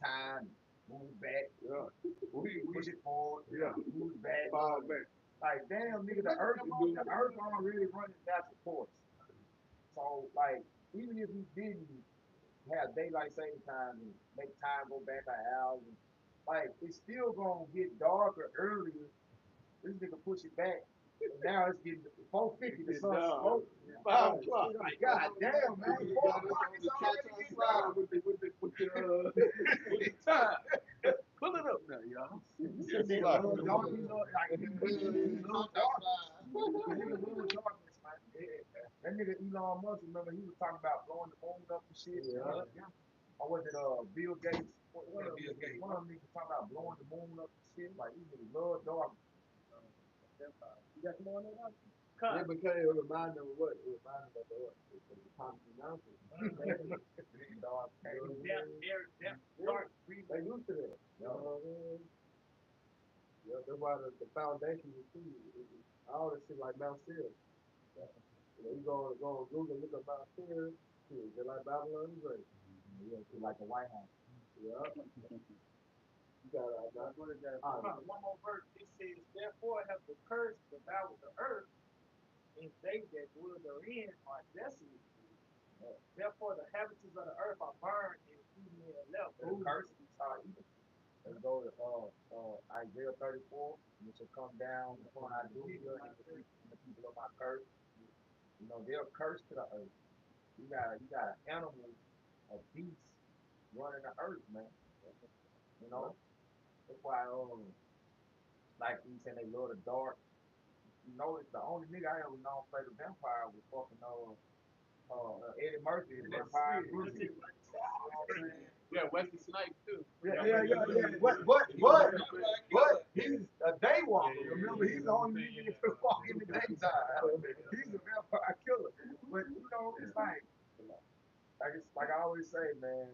time, move back, push it forward, move it back, fall back. Like damn, nigga, the earth already running natural course. So like, even if we didn't have daylight saving time and make time go back an hour, like it's still gonna get darker earlier. This nigga push it back. And now it's getting 4:50. The sun's smoking. 5 o'clock. Like, God damn, man. 4 o'clock is already getting dark. With the time. Pull it up now, y'all. This nigga love dark. He love darkness. Nigga love darkness, man. That nigga Elon Musk, remember he was talking about blowing the moon up and shit. Or was it Bill Gates? One of them niggas talking about blowing the moon up and shit. Like these niggas love darkness. You got more on that? Yeah, because it reminded them of what? It reminded them of what? The Thompson Mountain. Dark. They used to that. Yeah, that's why the foundation is key. I always see like Mount Sear. You know, you go on Google, look up Mount Sear, shit, they're like Babylon the Great. Yeah, it's like the White House. Yeah, you got What is that? One more verse. It says, therefore have the curse devoured the earth, and they that dwell therein are desolate. Therefore the habitants of the earth are burned, and few men are left. The curse are evil. Let's go to Isaiah 34, and it shall come down upon our Judah and the people of my curse. You know, they're cursed to the earth. You got an animal, a beast running the earth, man. You know? That's why like you said they love the dark. You know, it's the only nigga I ever known play the vampire was fucking Eddie Murphy in Vampire Cruise. You know what I'm saying? Yeah, Wesley Snipes too. Yeah. But he's a day walker. Remember, he's the only nigga that can walk in the daytime. He's a vampire killer. But you know, it's like I always say, man.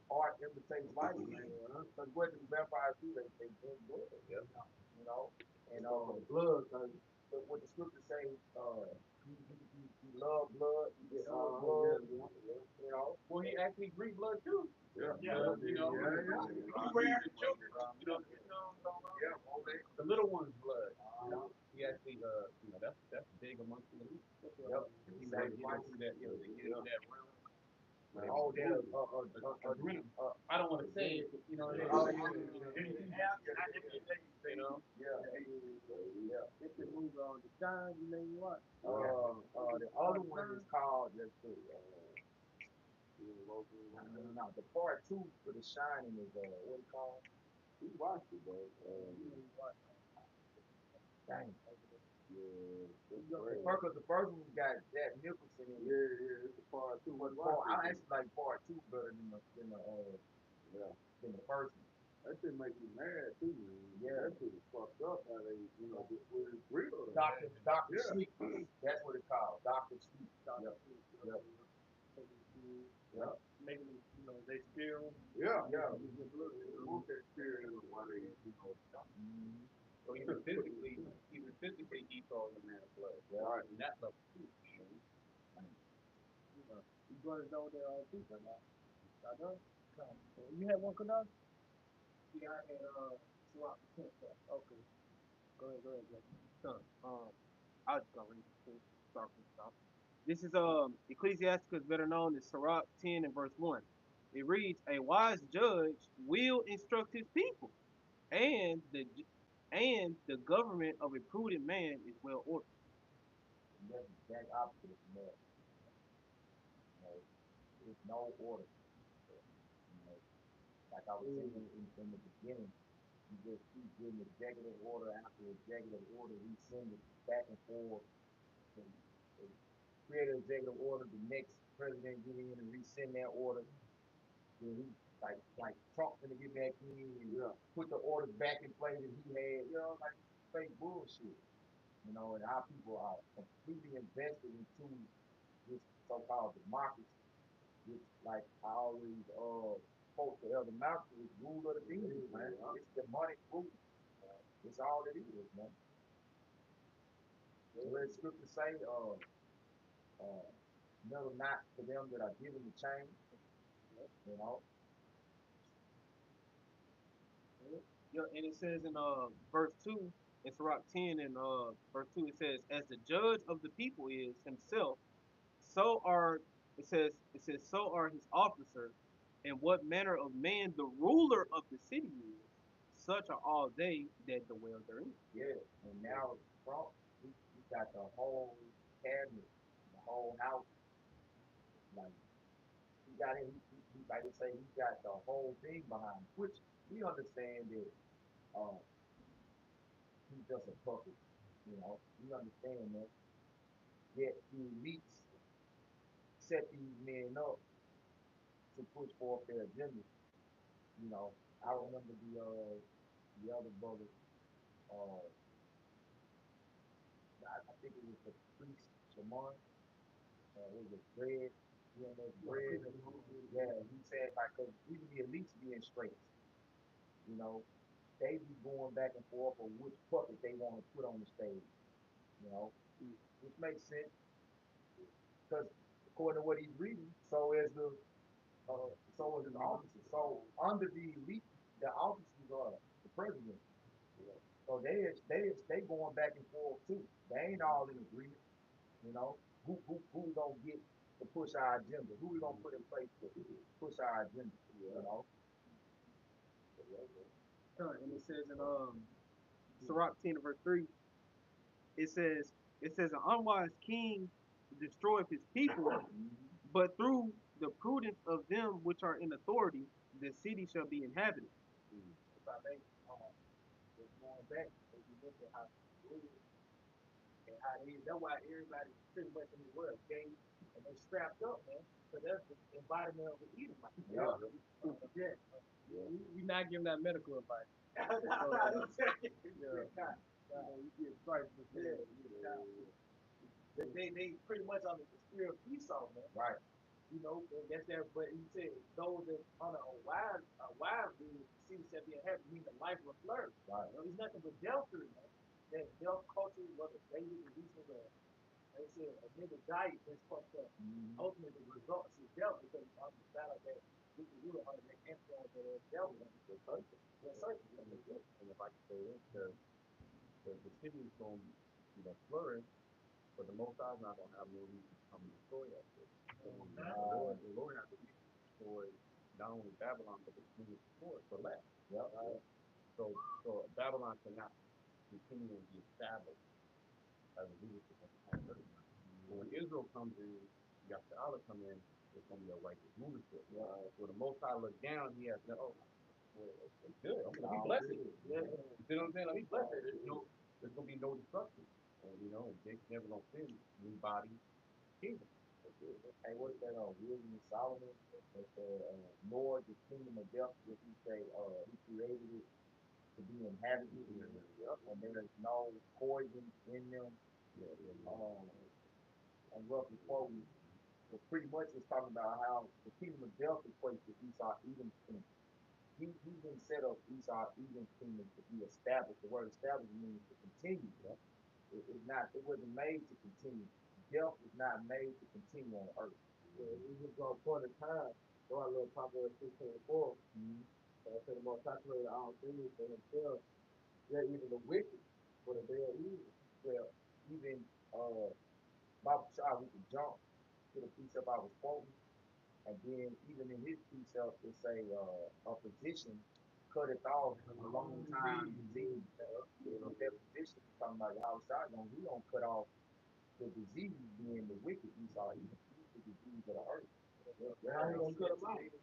Art imitates life, man. Because what do vampires do? They drink blood. Yeah. You know, and blood, cause what the scriptures say, he love blood, he get yeah, blood. You know, well, he actually breed blood too. yeah, You know, Yeah. he wearing the children, Yeah, okay. the little one's blood. Uh, He actually, that's big amongst the elite. yep. He said, get into that, they get into that realm. Oh, that A dream. I don't want to say it, you know. Oh, yeah. Yeah. Yeah. It's the movie on the Shine, you know what? The other one is called, let's see, no, the part two for The Shining is, what it called? he watched it, bro. Dang. Yeah, it's The crazy. first, 'cause the first one got Jack Nicholson in it. Yeah, it's the part two. But I actually like part two better Yeah, than the first one. that shit make you mad too, man. Yeah. That shit is fucked up how they, with his real. Doctor Yeah. Sleep. That's what it's called. Doctor Sleep. Yep. Yep. Yep. Making them, they steal. Yeah, Yeah. Move that spirit in why they, Mhm. So even physically, he calls a man of blood. Yeah. right. And that's a You brothers know there are people now. I know. You had one, Kadar? Yeah, I had swap the tent up. Okay. Go ahead, Jay. So, I was just gonna read it. Start from the top. This is Ecclesiasticus, better known as Sirach 10 and verse 1. It reads, "A wise judge will instruct his people, and the government of a prudent man is well ordered." And that's the exact opposite from that. You know, there's no order. You know, like I was saying in the beginning, you just keep getting executive order after executive order, we send it back and forth. And, and create an executive order, the next president get in and rescind that order. Then he like Trump gonna get back in and put the orders back in place that he had. You know, like fake bullshit. You know, and our people are completely invested into this so-called democracy, which, like I always quote the Elder Malcolm, is rule of the demons, man. It's demonic rule. It's all it is, man. So let scripture say, uh, never not for them that are given the change, you know. Yeah, and it says in verse 2, in Sirach 10 and verse 2, it says, "As the judge of the people is himself, so are," it says, "so are his officers, and what manner of man the ruler of the city is, such are all they that dwell therein." Yeah, and now Trump, he got the whole cabinet, the whole house, like he got him. He like to say he got the whole thing behind him, which we understand that uh, he's just a puppet. You know, we understand that. Yet the elites set these men up to push forth their agenda. You know, I remember the other brother. I think it was the priest Shaman. It was bread. GMS bread. Yeah, he said like, 'cause even the elites be in straits. You know, they be going back and forth on which puppet they want to put on the stage, you know, which makes sense because according to what he's reading, so is his officers. So under the elite, the officers are the president. So they going back and forth too. They ain't all in agreement, you know. Who we gonna get to push our agenda? Who we gonna put in place to push our agenda? You know. And it says in Sirach 10 verse 3, it says an unwise king destroyeth his people, but through the prudence of them which are in authority, the city shall be inhabited. If I may, just going back, if you look at how it is and how it is, that's why everybody pretty much in the world gay and they strapped up, man. So that's the embodiment of the Edomite. Yeah. Yeah. We're not giving that medical advice. I'm not saying Yeah. you get Christ, but they pretty much on the spirit of Esau, man. Right. You know, and that's that. But he said those that on a wise rule, the city shall be inhabited, mean the life will flourish. Right. You know, it's nothing but death to it, man. That death culture, whether David and recent, they said a nigga diet is fucked up. Ultimately, the result is death because on the side of that, we can do it under the influence of that devil. Yes, sir. And if I can say this, the city is going to, flourish, but the Most High is not going to have no reason to come and destroy that city. The Lord has a reason to destroy not only Babylon, but the king of the for less. Yep. Right? So Babylon cannot continue to be established as a leadership of the whole earth. But when Israel comes in, you got the Allah come in, it's going to be a righteous rulership. When the Most High looks down, he has no, well, it's good. I'm going to be blessed. Yeah. You see what I'm saying? Let me bless it. There's going to be no destruction. And Jake's never going to sin new body kingdom. Hey, what's that? Wisdom of Solomon. That said, nor the kingdom of death did he say, he created it to be inhabited, and there is no poison in them. And roughly quoting, but pretty much it's talking about how the kingdom of death equates to Esau Edom's kingdom. He didn't set up Esau Edom's kingdom to be established. The word established means to continue. Yeah? It's not. It wasn't made to continue. Death was not made to continue on earth. Yeah, we just go point in time. So our little Proverbs 16:4. So I said the most calculated all things for himself. Yeah, even the wicked for the day of evil. Well, even Bible child we can jump to the precept I was quoting, and then even in his precept it say a physician cut it off a long time disease. That physician is talking about the outside one, we don't cut off the disease being the wicked Esau, he's the disease of the earth. How he gonna cut them out? He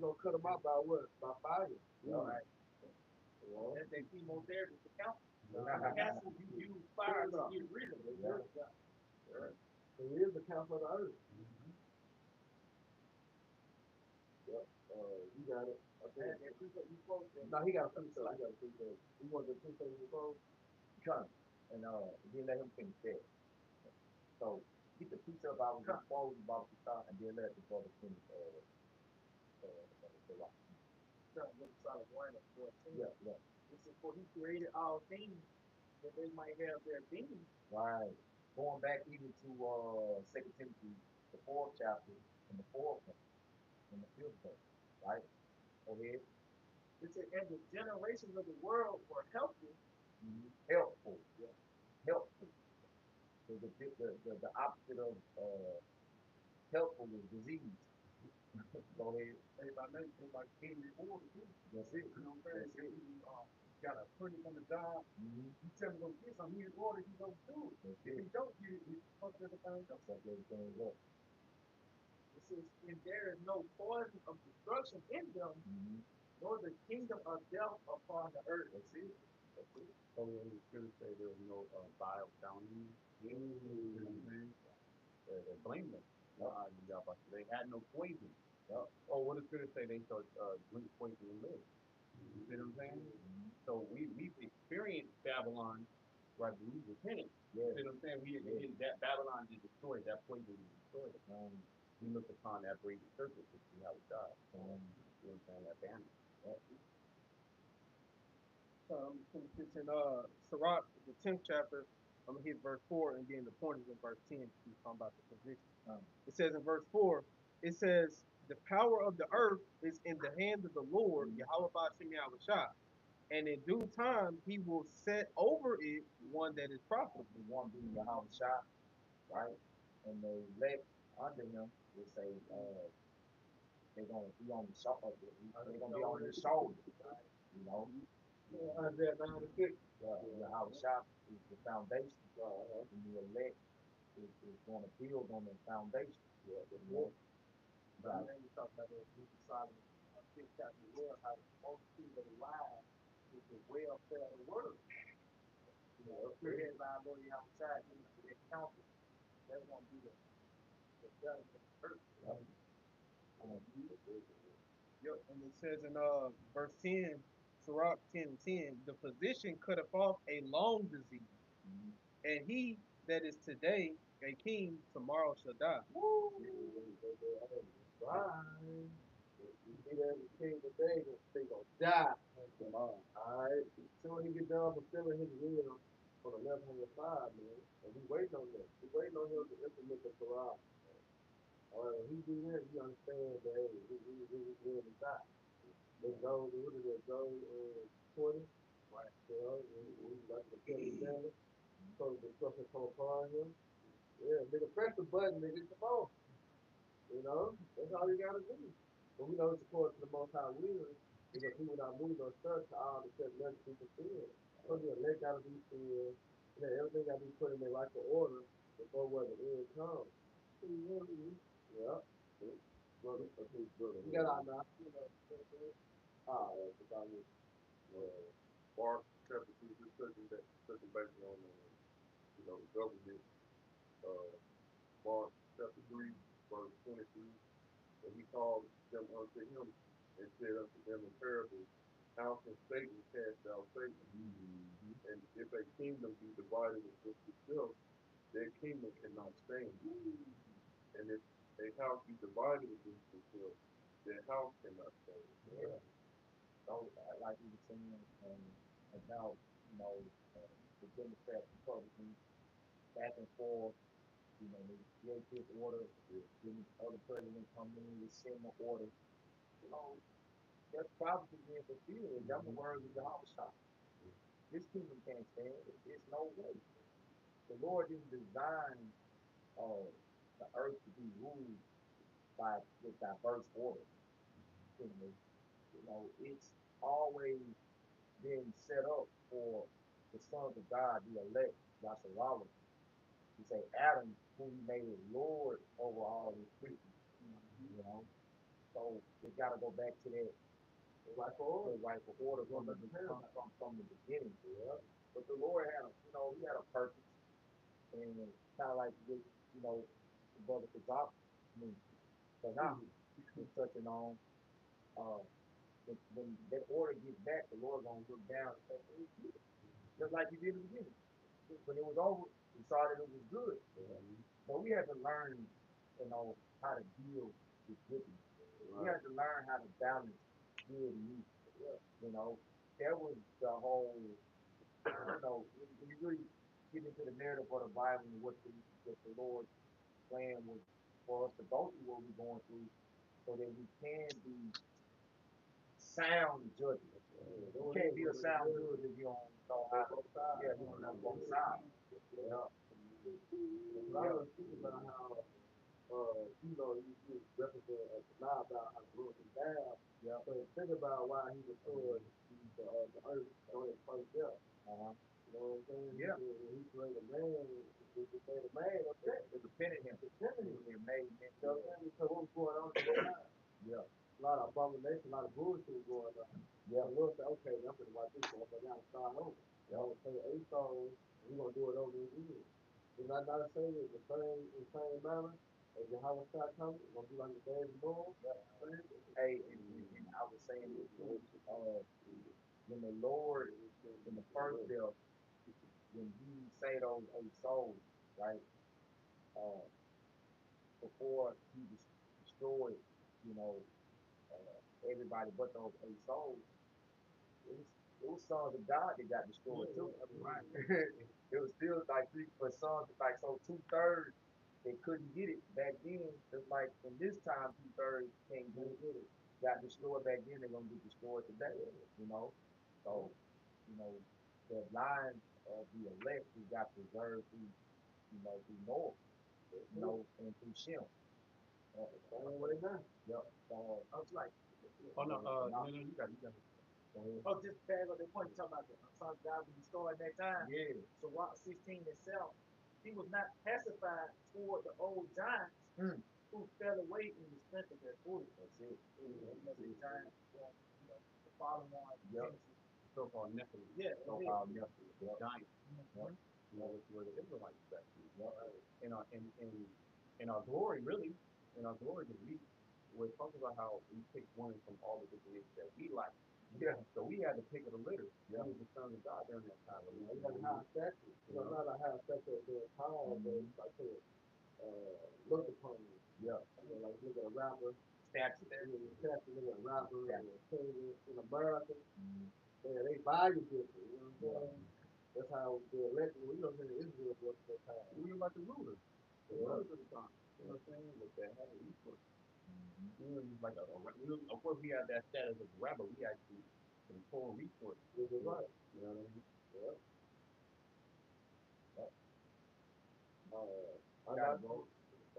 gonna cut them out by what? By fire. Right. Well, That's that chemotherapy for cancer. Cancer, you use fire to get rid of it. so he is the counsel of the earth. Yep. You got it. And that precept you quote, No, he got a precept. He wanted the precept you quote. Come and then let him finish that. So get the precept I was just quoting about the start, and then let the brother finish. The rock. Solid 1 and 14. Yeah. It says, for he created all things that they might have their being. Right. Going back even to 2 Timothy, the 4th chapter, and the 4th one, and the 5th verse. Right? Go ahead. It said, and the generations of the world were helpful. Helpful. Yeah. Helpful. So the opposite of helpful is disease. Go ahead. If I know, it's like king reward too. That's it. You know what I'm saying? You got a pretty on the job. You tell him to go get something, he rewarded, he goes do it. If he don't get it, he fucks everything up. Fuck everything up. It says, and there is no poison of destruction in them, nor the kingdom of death upon the earth. That's it. So in the scripture say there was no vile found in you. You know what I'm saying? They're blameless. They had no poison. Oh, what does scripture say? They start drink poison and live. You see what I'm saying? So we've experienced Babylon, right? We repented. You see what I'm saying? That Babylon is destroyed. That poison is destroyed. We look upon that brazen serpent to see how it died. You know what I'm saying? That family. Finish this in Sirach, the 10th chapter. I'm gonna hit verse 4, and then the point is in verse 10. He's talking about the position. It says in verse 4, it says, "The power of the earth is in the hand of the Lord, Yahweh Bashim Yahushua, and in due time he will set over it one that is profitable." The one being Yahweh Shah, right? And the elect under him will say, they're gonna be on the shoulder. They're gonna be on his shoulder, right? You know, Isaiah 9:6. Yahweh Shah is the foundation, and the elect is going to build on the foundation. You know? But then you talk about those people solid fifth chapter as well, how the multitude of the wise is the welfare of the world. You know, here's our Lord outside, you know, their counsel, that's gonna be the betterment of the earth. Yep. And it says in verse 10, Sirach 10 and 10, "The physician cutteth off a long disease, and he that is today a king tomorrow shall die." Right. You see that the king today, they gonna die tomorrow. Alright? Soon he get done fulfilling his will on the left hand side, man. And we waiting on that. We waiting on him to implement the Torah. Alright, when he do that, you understand that hey, we will die. They go, what is it, go 20? Right. You know, like the Kelly family. So the destruction come upon him. Yeah, nigga, press the button, nigga, come on. You know, that's all you gotta do. But we know it's according to the Most High will, because people not moving on stuff to all the seven letters people feel. So the elect gotta be filled, and then everything gotta be put in their rightful order before where the end comes. Yeah. Brother, brother. You got our now. Ah, that's about me. Mark chapter 2, just touching back on, the government. Mark chapter 3, verse 23. And he called them unto him and said unto them in parables, how can Satan cast out Satan? And if a kingdom be divided against itself, that kingdom cannot stand. And if a house be divided against itself, that house cannot stand. Yeah. So, like you were saying, about, you know, the Democrats, Republicans, back and forth, you know, they create this order, then the other president come in with similar order. You know, that's probably being fulfilled. And that's the words of Yahweh Shah. This kingdom can't stand. It's no way. The Lord didn't design the earth to be ruled by with diverse order. It's always been set up for the sons of God, the elect, Yasharawah. He say Adam, who he made as Lord over all his creatures. You know, so we got to go back to that rightful order from the beginning. Yeah. But the Lord had he had a purpose, and kind of like with the brother Kazak, I mean, so now he's touching on uh when that order gets back, the Lord gonna look down and say, "Hey, just like he did in the beginning. When it was over, we saw that it was good. But we had to learn, how to deal with goodness. We had to learn how to balance good and evil. That was the whole, when you really get into the narrative of the Bible and what the Lord's plan was for us to go through what we're going through so that we can be sound judges. You can't be a sound judge if you don't know how to, yeah, you don't know both sides. Yeah. I was thinking about how, you represent a deny about how good and bad. Yeah. But think about why he restored the earth on its first death. You know what I'm saying? Yeah. When he created man, he made a man upset. It depended him. It made him. You know what I'm saying? Because what was going on in the time? Yeah. A lot of abomination, a lot of bullshit was going on. Yeah. The Lord said, okay, I'm going to watch this one, but now start over. Yeah. I'm going to take 8 songs, and we're going to do it over again. It's not to say it the same manner as the Howard Scott comes, it's going to be like the days of Noah. Hey, and I was saying this too, when the Lord, in the first death, when he saved those 8 souls, right, before he destroyed, you know, everybody but those 8 souls, it was it was sons of God that got destroyed too. Right. It was still like three for sons like so 2/3 they couldn't get it back then. Just like in this time 2/3 can't get it. Got destroyed back then, they're gonna get destroyed today. You know, so you know the line of the elect who got preserved through through Noah, and through Shem. What is that? Yep. I was like, Oh no, no, no, you got it. Oh, just bag on the point you talking about the Son of God when he started that time. yeah. So Rock 16 itself, he was not pacified toward the old giants Mm. who fell away in the strength of their foolishness. That's it. Because the giants, the fallen ones, Yep. So-called Nephilim. yeah, So-called Nephilim. Yep. Giants. Yep. You know, which were the Israelites back then. Yep. In our glory, really, in our glory, because we're talking about how we picked one from all the different nations that we like. Yeah. So we had to pick of the litter. Yeah. We was the sons of God during that time. You know, you got a high statue. You know, not a high statue of their power, but it's like looked upon you. Yeah. You know, like look at a rapper, Statue. statue, look at a rapper, and a singer in America. Yeah, they value different. You know what I'm saying? That's how the election. You know, in Israel was at that time. We were like the rulers. The Yeah. rulers of the time. You know what I'm saying? With that had resources. We were just like of course we had that status of rebel. We actually control resources. This is right. You know what I mean? Yeah. I Got got it, bro.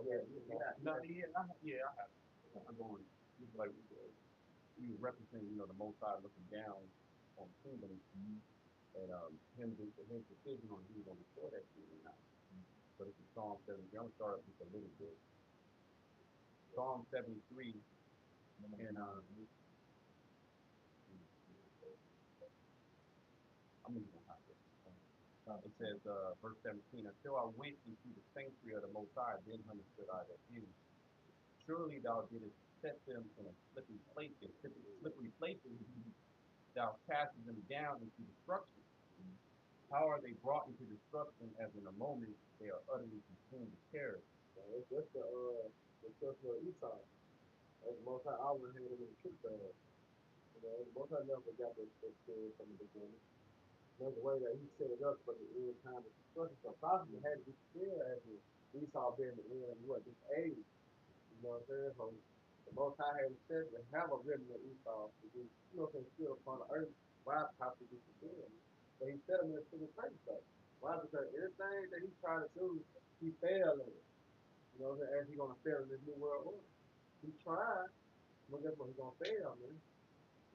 Okay. Yeah. No, yeah, I have. I'm going. Just like we was referencing, the Most High looking down on the kingdom, and his decision on who's going to restore that kingdom now. But it's in Psalm 73. I'm gonna start with a little bit. Psalm 73, and I'm even gonna have it. It says, verse 17, until I went into the sanctuary of the Most High, then understood I that him. Surely thou didst set them in a slippery places. Thou castest them down into destruction. How are they brought into destruction as in a moment they are utterly consumed with terror? it's just the question of Esau. As the most I always had him in the truth bag. You know, the most I never got this experience from the beginning. There's a way that he set it up for the end time of destruction. So possibly had to be still as Esau being the end of what this age. You know what I'm saying? So the most high had said to have a remnant of Esau to be, still upon the earth, why possibly be fulfilled. But he set him in a single place though. Why? Because everything that he tried to do, he failed in it. You know, as he gonna fail in this new world order. He tried, but guess what? He's gonna fail, man.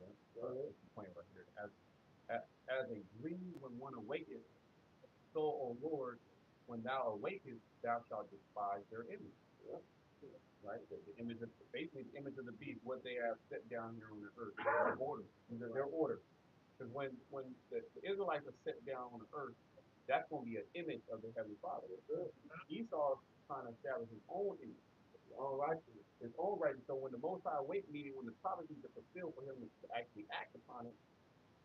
Yeah, that's the point right here. As a dream when one awaketh, so, O Lord, when thou awakest, thou shalt despise their image. Yeah. Right? The image of basically the image of the beast, what they have set down here on the earth. Their order. Their order. Because when the Israelites are set down on the earth, that's going to be an image of the Heavenly Father. Esau's trying to establish his own image, his own righteousness. So when the Most High wait meeting, when the prophecies are fulfilled for him to actually act upon it,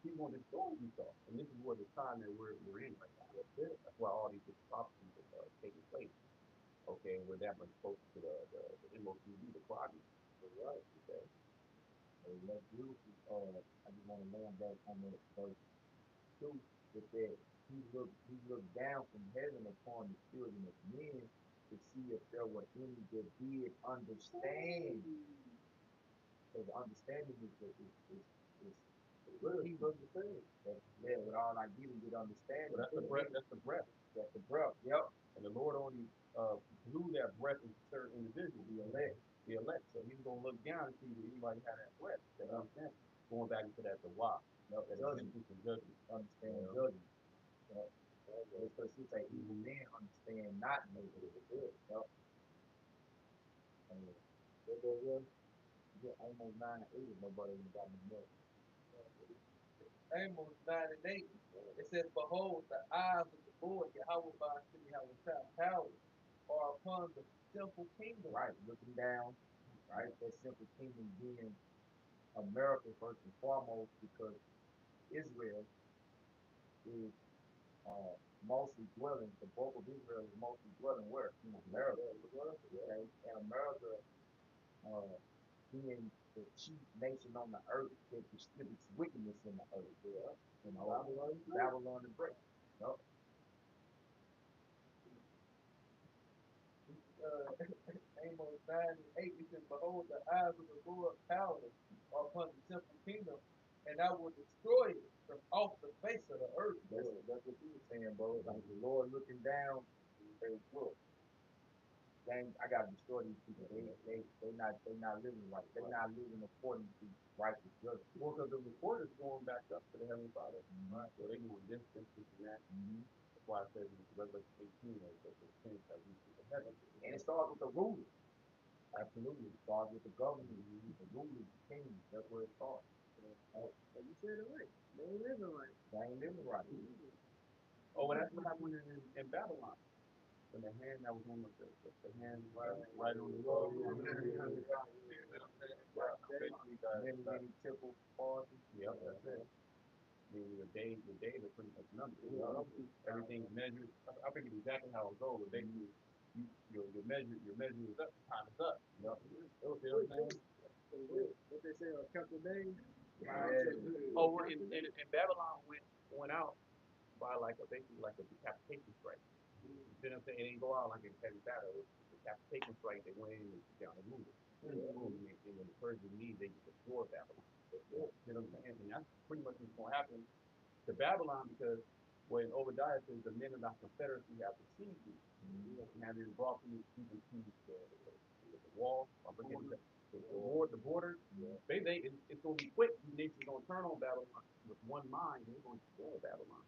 he's going to destroy Esau. And this is what the time that we're in right now. That's why all these different prophecies are taking place. Okay, we're that much closer to the MOTV, the Quadi. Right. Okay. So that's beautiful. I just want to land back on that verse 2 with that he looked down from heaven upon the children of men to see if there were any that did understand. So the understanding is Really, he understand. yeah, with all I get understanding. So that's the breath. That's the breath. That's the breath. Yep. And the Lord only blew that breath into certain individuals, the elect. So he's gonna look down and see if anybody had that breath. That understand. Going back into that the why. Yep. That existence and judgment. Understand judgment. Yep. Because he say evil men understand not maybe. Yep. And yeah, almost 9 8 nobody even got me milk. Amos 9 and 8. It says, behold, the eyes of the Lord, Yahweh by Shimmy power are upon the simple kingdom. Right, looking down, right? That simple kingdom being America first and foremost, because Israel is mostly dwelling, the bulk of Israel is mostly dwelling where? In America. Okay? And America being the chief nation on the earth that distributes wickedness in the earth. Yeah. You know, Babylon the Great. Yup. Amos 9:8, it says, Behold, the eyes of the Lord power are upon the temple kingdom, and I will destroy it from off the face of the earth. That's what you were saying, bro. Like the Lord looking down, and look, dang, I gotta destroy these people. They not living right. They not living according to righteous judgment. Well, because the report is going back up to the Heavenly Father. Right. So they going this, and that. Mm-hmm. That's why it says in Revelation 18 that the saints shall reach the heaven. And it starts with the rulers. Absolutely. It starts with the government, the rulers, the kings. That's where it starts. And you said it right. They ain't living right. They ain't living right. Oh, and that's what happened in Babylon. When the hand that was on the hand right on the wall. Basically, Many temple parties. Yep, that's it. The days are pretty much numbered. You know? Everything's measured. I forget exactly how it goes, but basically, your measure is up, time is up. You know? You know what I'm saying? What they say, a couple of days? Yeah. Oh, and Babylon went out by like basically like a decapitation strike. You know what I'm saying? It didn't go out like a heavy battle. It was a decapitation strike. They went in and down the movie. And when the Persian need, they just destroyed Babylon. You know what I'm saying? And that's pretty much what's going to happen to Babylon because when Obadiah says the men of the confederacy have deceived you, and have been brought to even to the wall, the border. It's going to be quick. These nations are going to turn on Babylon with one mind. They're going to destroy Babylon.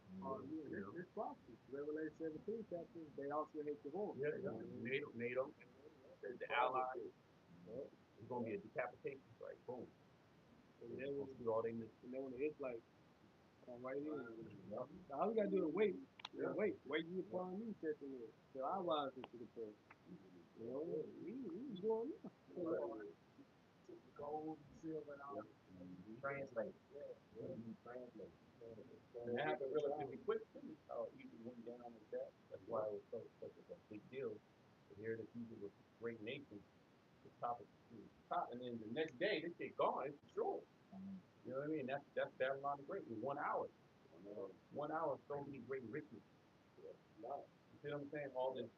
It's prophecy. Revelation 17 chapter, they also hate the Lord. Yeah. NATO, the allies. It's going to be a decapitation strike. Boom. And then when, See all they miss. and then when the Israelites come right in, now all we gotta do is wait. Wait you upon me, said the Lord. So I rise into the prayer. You know, we going up. Gold, silver, and all. Translate. Translate. And that happened relatively quick too. Egypt went down like that. That's why it was such a big deal to hear that Egypt was a great nation. The top of the top, and then the next day this shit gone. It's destroyed. You know what I mean? That's Babylon the Great in 1 hour. 1 hour, so many great riches. You see what I'm saying? All this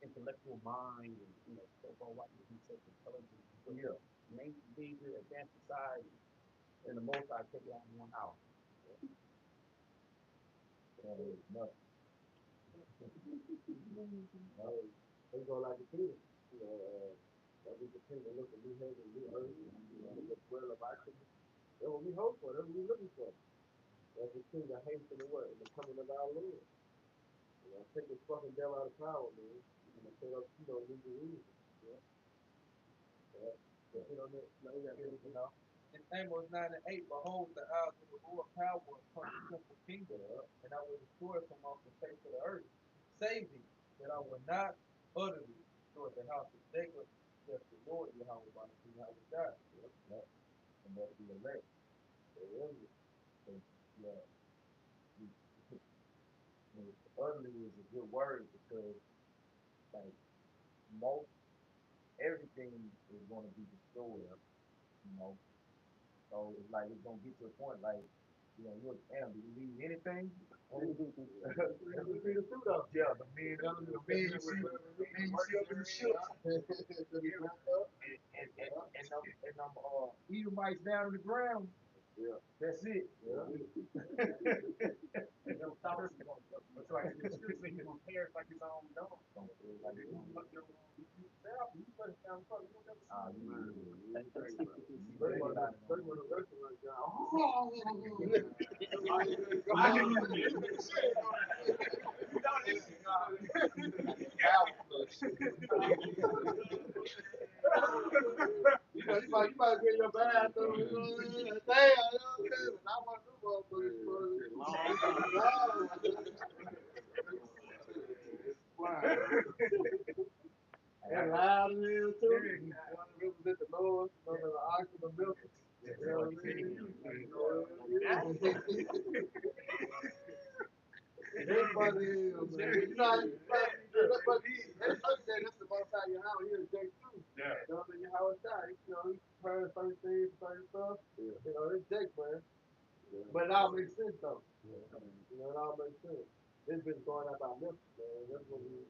intellectual mind, and so-called white people such intelligence. Yeah, major advanced society, and the most I take it out in 1 hour. Nothing. They go like it is. That we continue to look at new heaven, new earth, the dwell of righteousness. That's what we hope for. That's what we're looking for. As we continue to hasten the word and the coming of our Lord. Take this fucking devil out of power, man. And set up, New Jerusalem. In Amos 9:8, behold, the eyes of the Lord power upon the temple kingdom, and I will destroy it from off the face of the earth, saving that I will not utterly destroy the house of Jacob, says the Lord, Yahweh, by the Yahweh God. And that's the elect. Yeah. Utterly is a good word because like most everything is gonna be destroyed, you know. So it's like it's gonna get to a point like, look, damn, do we leave anything? Let me see the fruit up there. The man you see up in the ship. And them Edomites down on the ground. Yeah. That's it. Yeah. That's right. The scripture says he's gonna perish like his own dog. Like you look your you put it down front, you never You might get your bathroom. Damn, I want to and loud in here too. One represent the Lord, another the ox of the Memphis. You know what I mean? Everybody is, man. You know how you that's what he is. That's the most how you how he is, Jake too. Yeah. You know what I mean? How it's that? You know, he heard certain things, certain stuff. Yeah. You know, it's Jake, man. Yeah. But it all makes sense, though. Yeah. You know, it all makes sense. This bitch going out by Memphis, man. That's what we,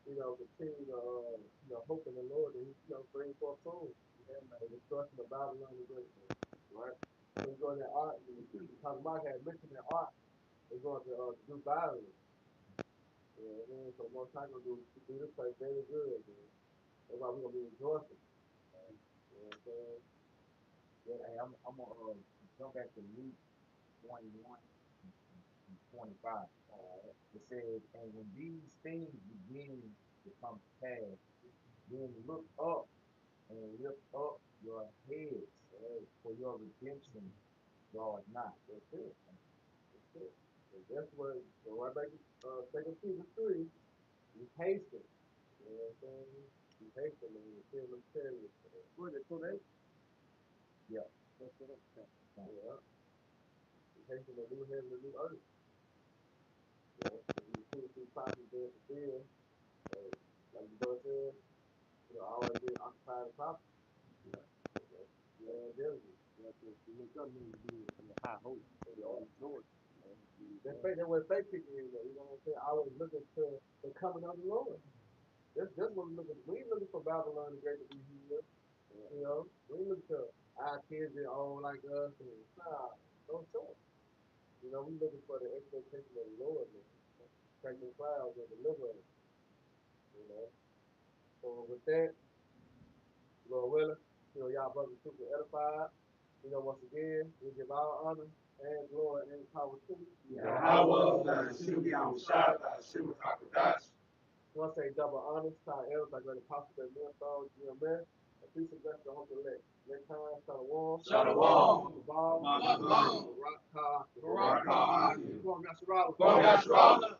you know, continue to, you know, hope in the Lord that he, you know, bring forth souls. And the destruction of Babylon is great, man. Right? So you go in that art, because Mark had mentioned that art, they're going to do violence. Yeah, man. So most time gonna do this place very good, man. That's why we're gonna be rejoicing. You know what I'm saying? Yeah, hey, I'm gonna jump back to Luke 21 and 25. It says, and when these things begin to come to pass, then look up and lift up your heads, for your redemption draweth nigh. That's it. That's it. And that's what, so right back to 2 Peter 3, you hasten. You know what I'm saying? You hasten and you feel them chariots. Was it too late? Yeah. That's what I'm saying. Yeah. You hasten the new heaven, the new earth. You know, you see the prophets being fulfilled. Like the brother said, you know, always being occupied with prophets. Yeah, diligence. You have to look up and be in high hope. Lord. That's what faith people is, though. You know what I'm saying? Always looking to the coming of the Lord. That's what we're looking for. We ain't looking for Babylon the Great to be here. You know, we ain't looking to our kids be old like us. And, nah, no choice. You know, we looking for the expectation of the Lord, man. Take the clouds and deliver us. You know. So with that, Lord willing, you know, y'all brothers and sisters edified. You know, once again, we give all honor and glory and power to you. Yahweh, Hashem Yahushua, Hashem Hakodash. I want to say double honors to our elders, like Brother Pastor Ben Milton, GMS, and peace and blessings to the Hope elect. Next time, Shalom. Shalom. The ball. Shalom. Barak Ka. Barak. Go on, Yasharala. Go, Yahshua.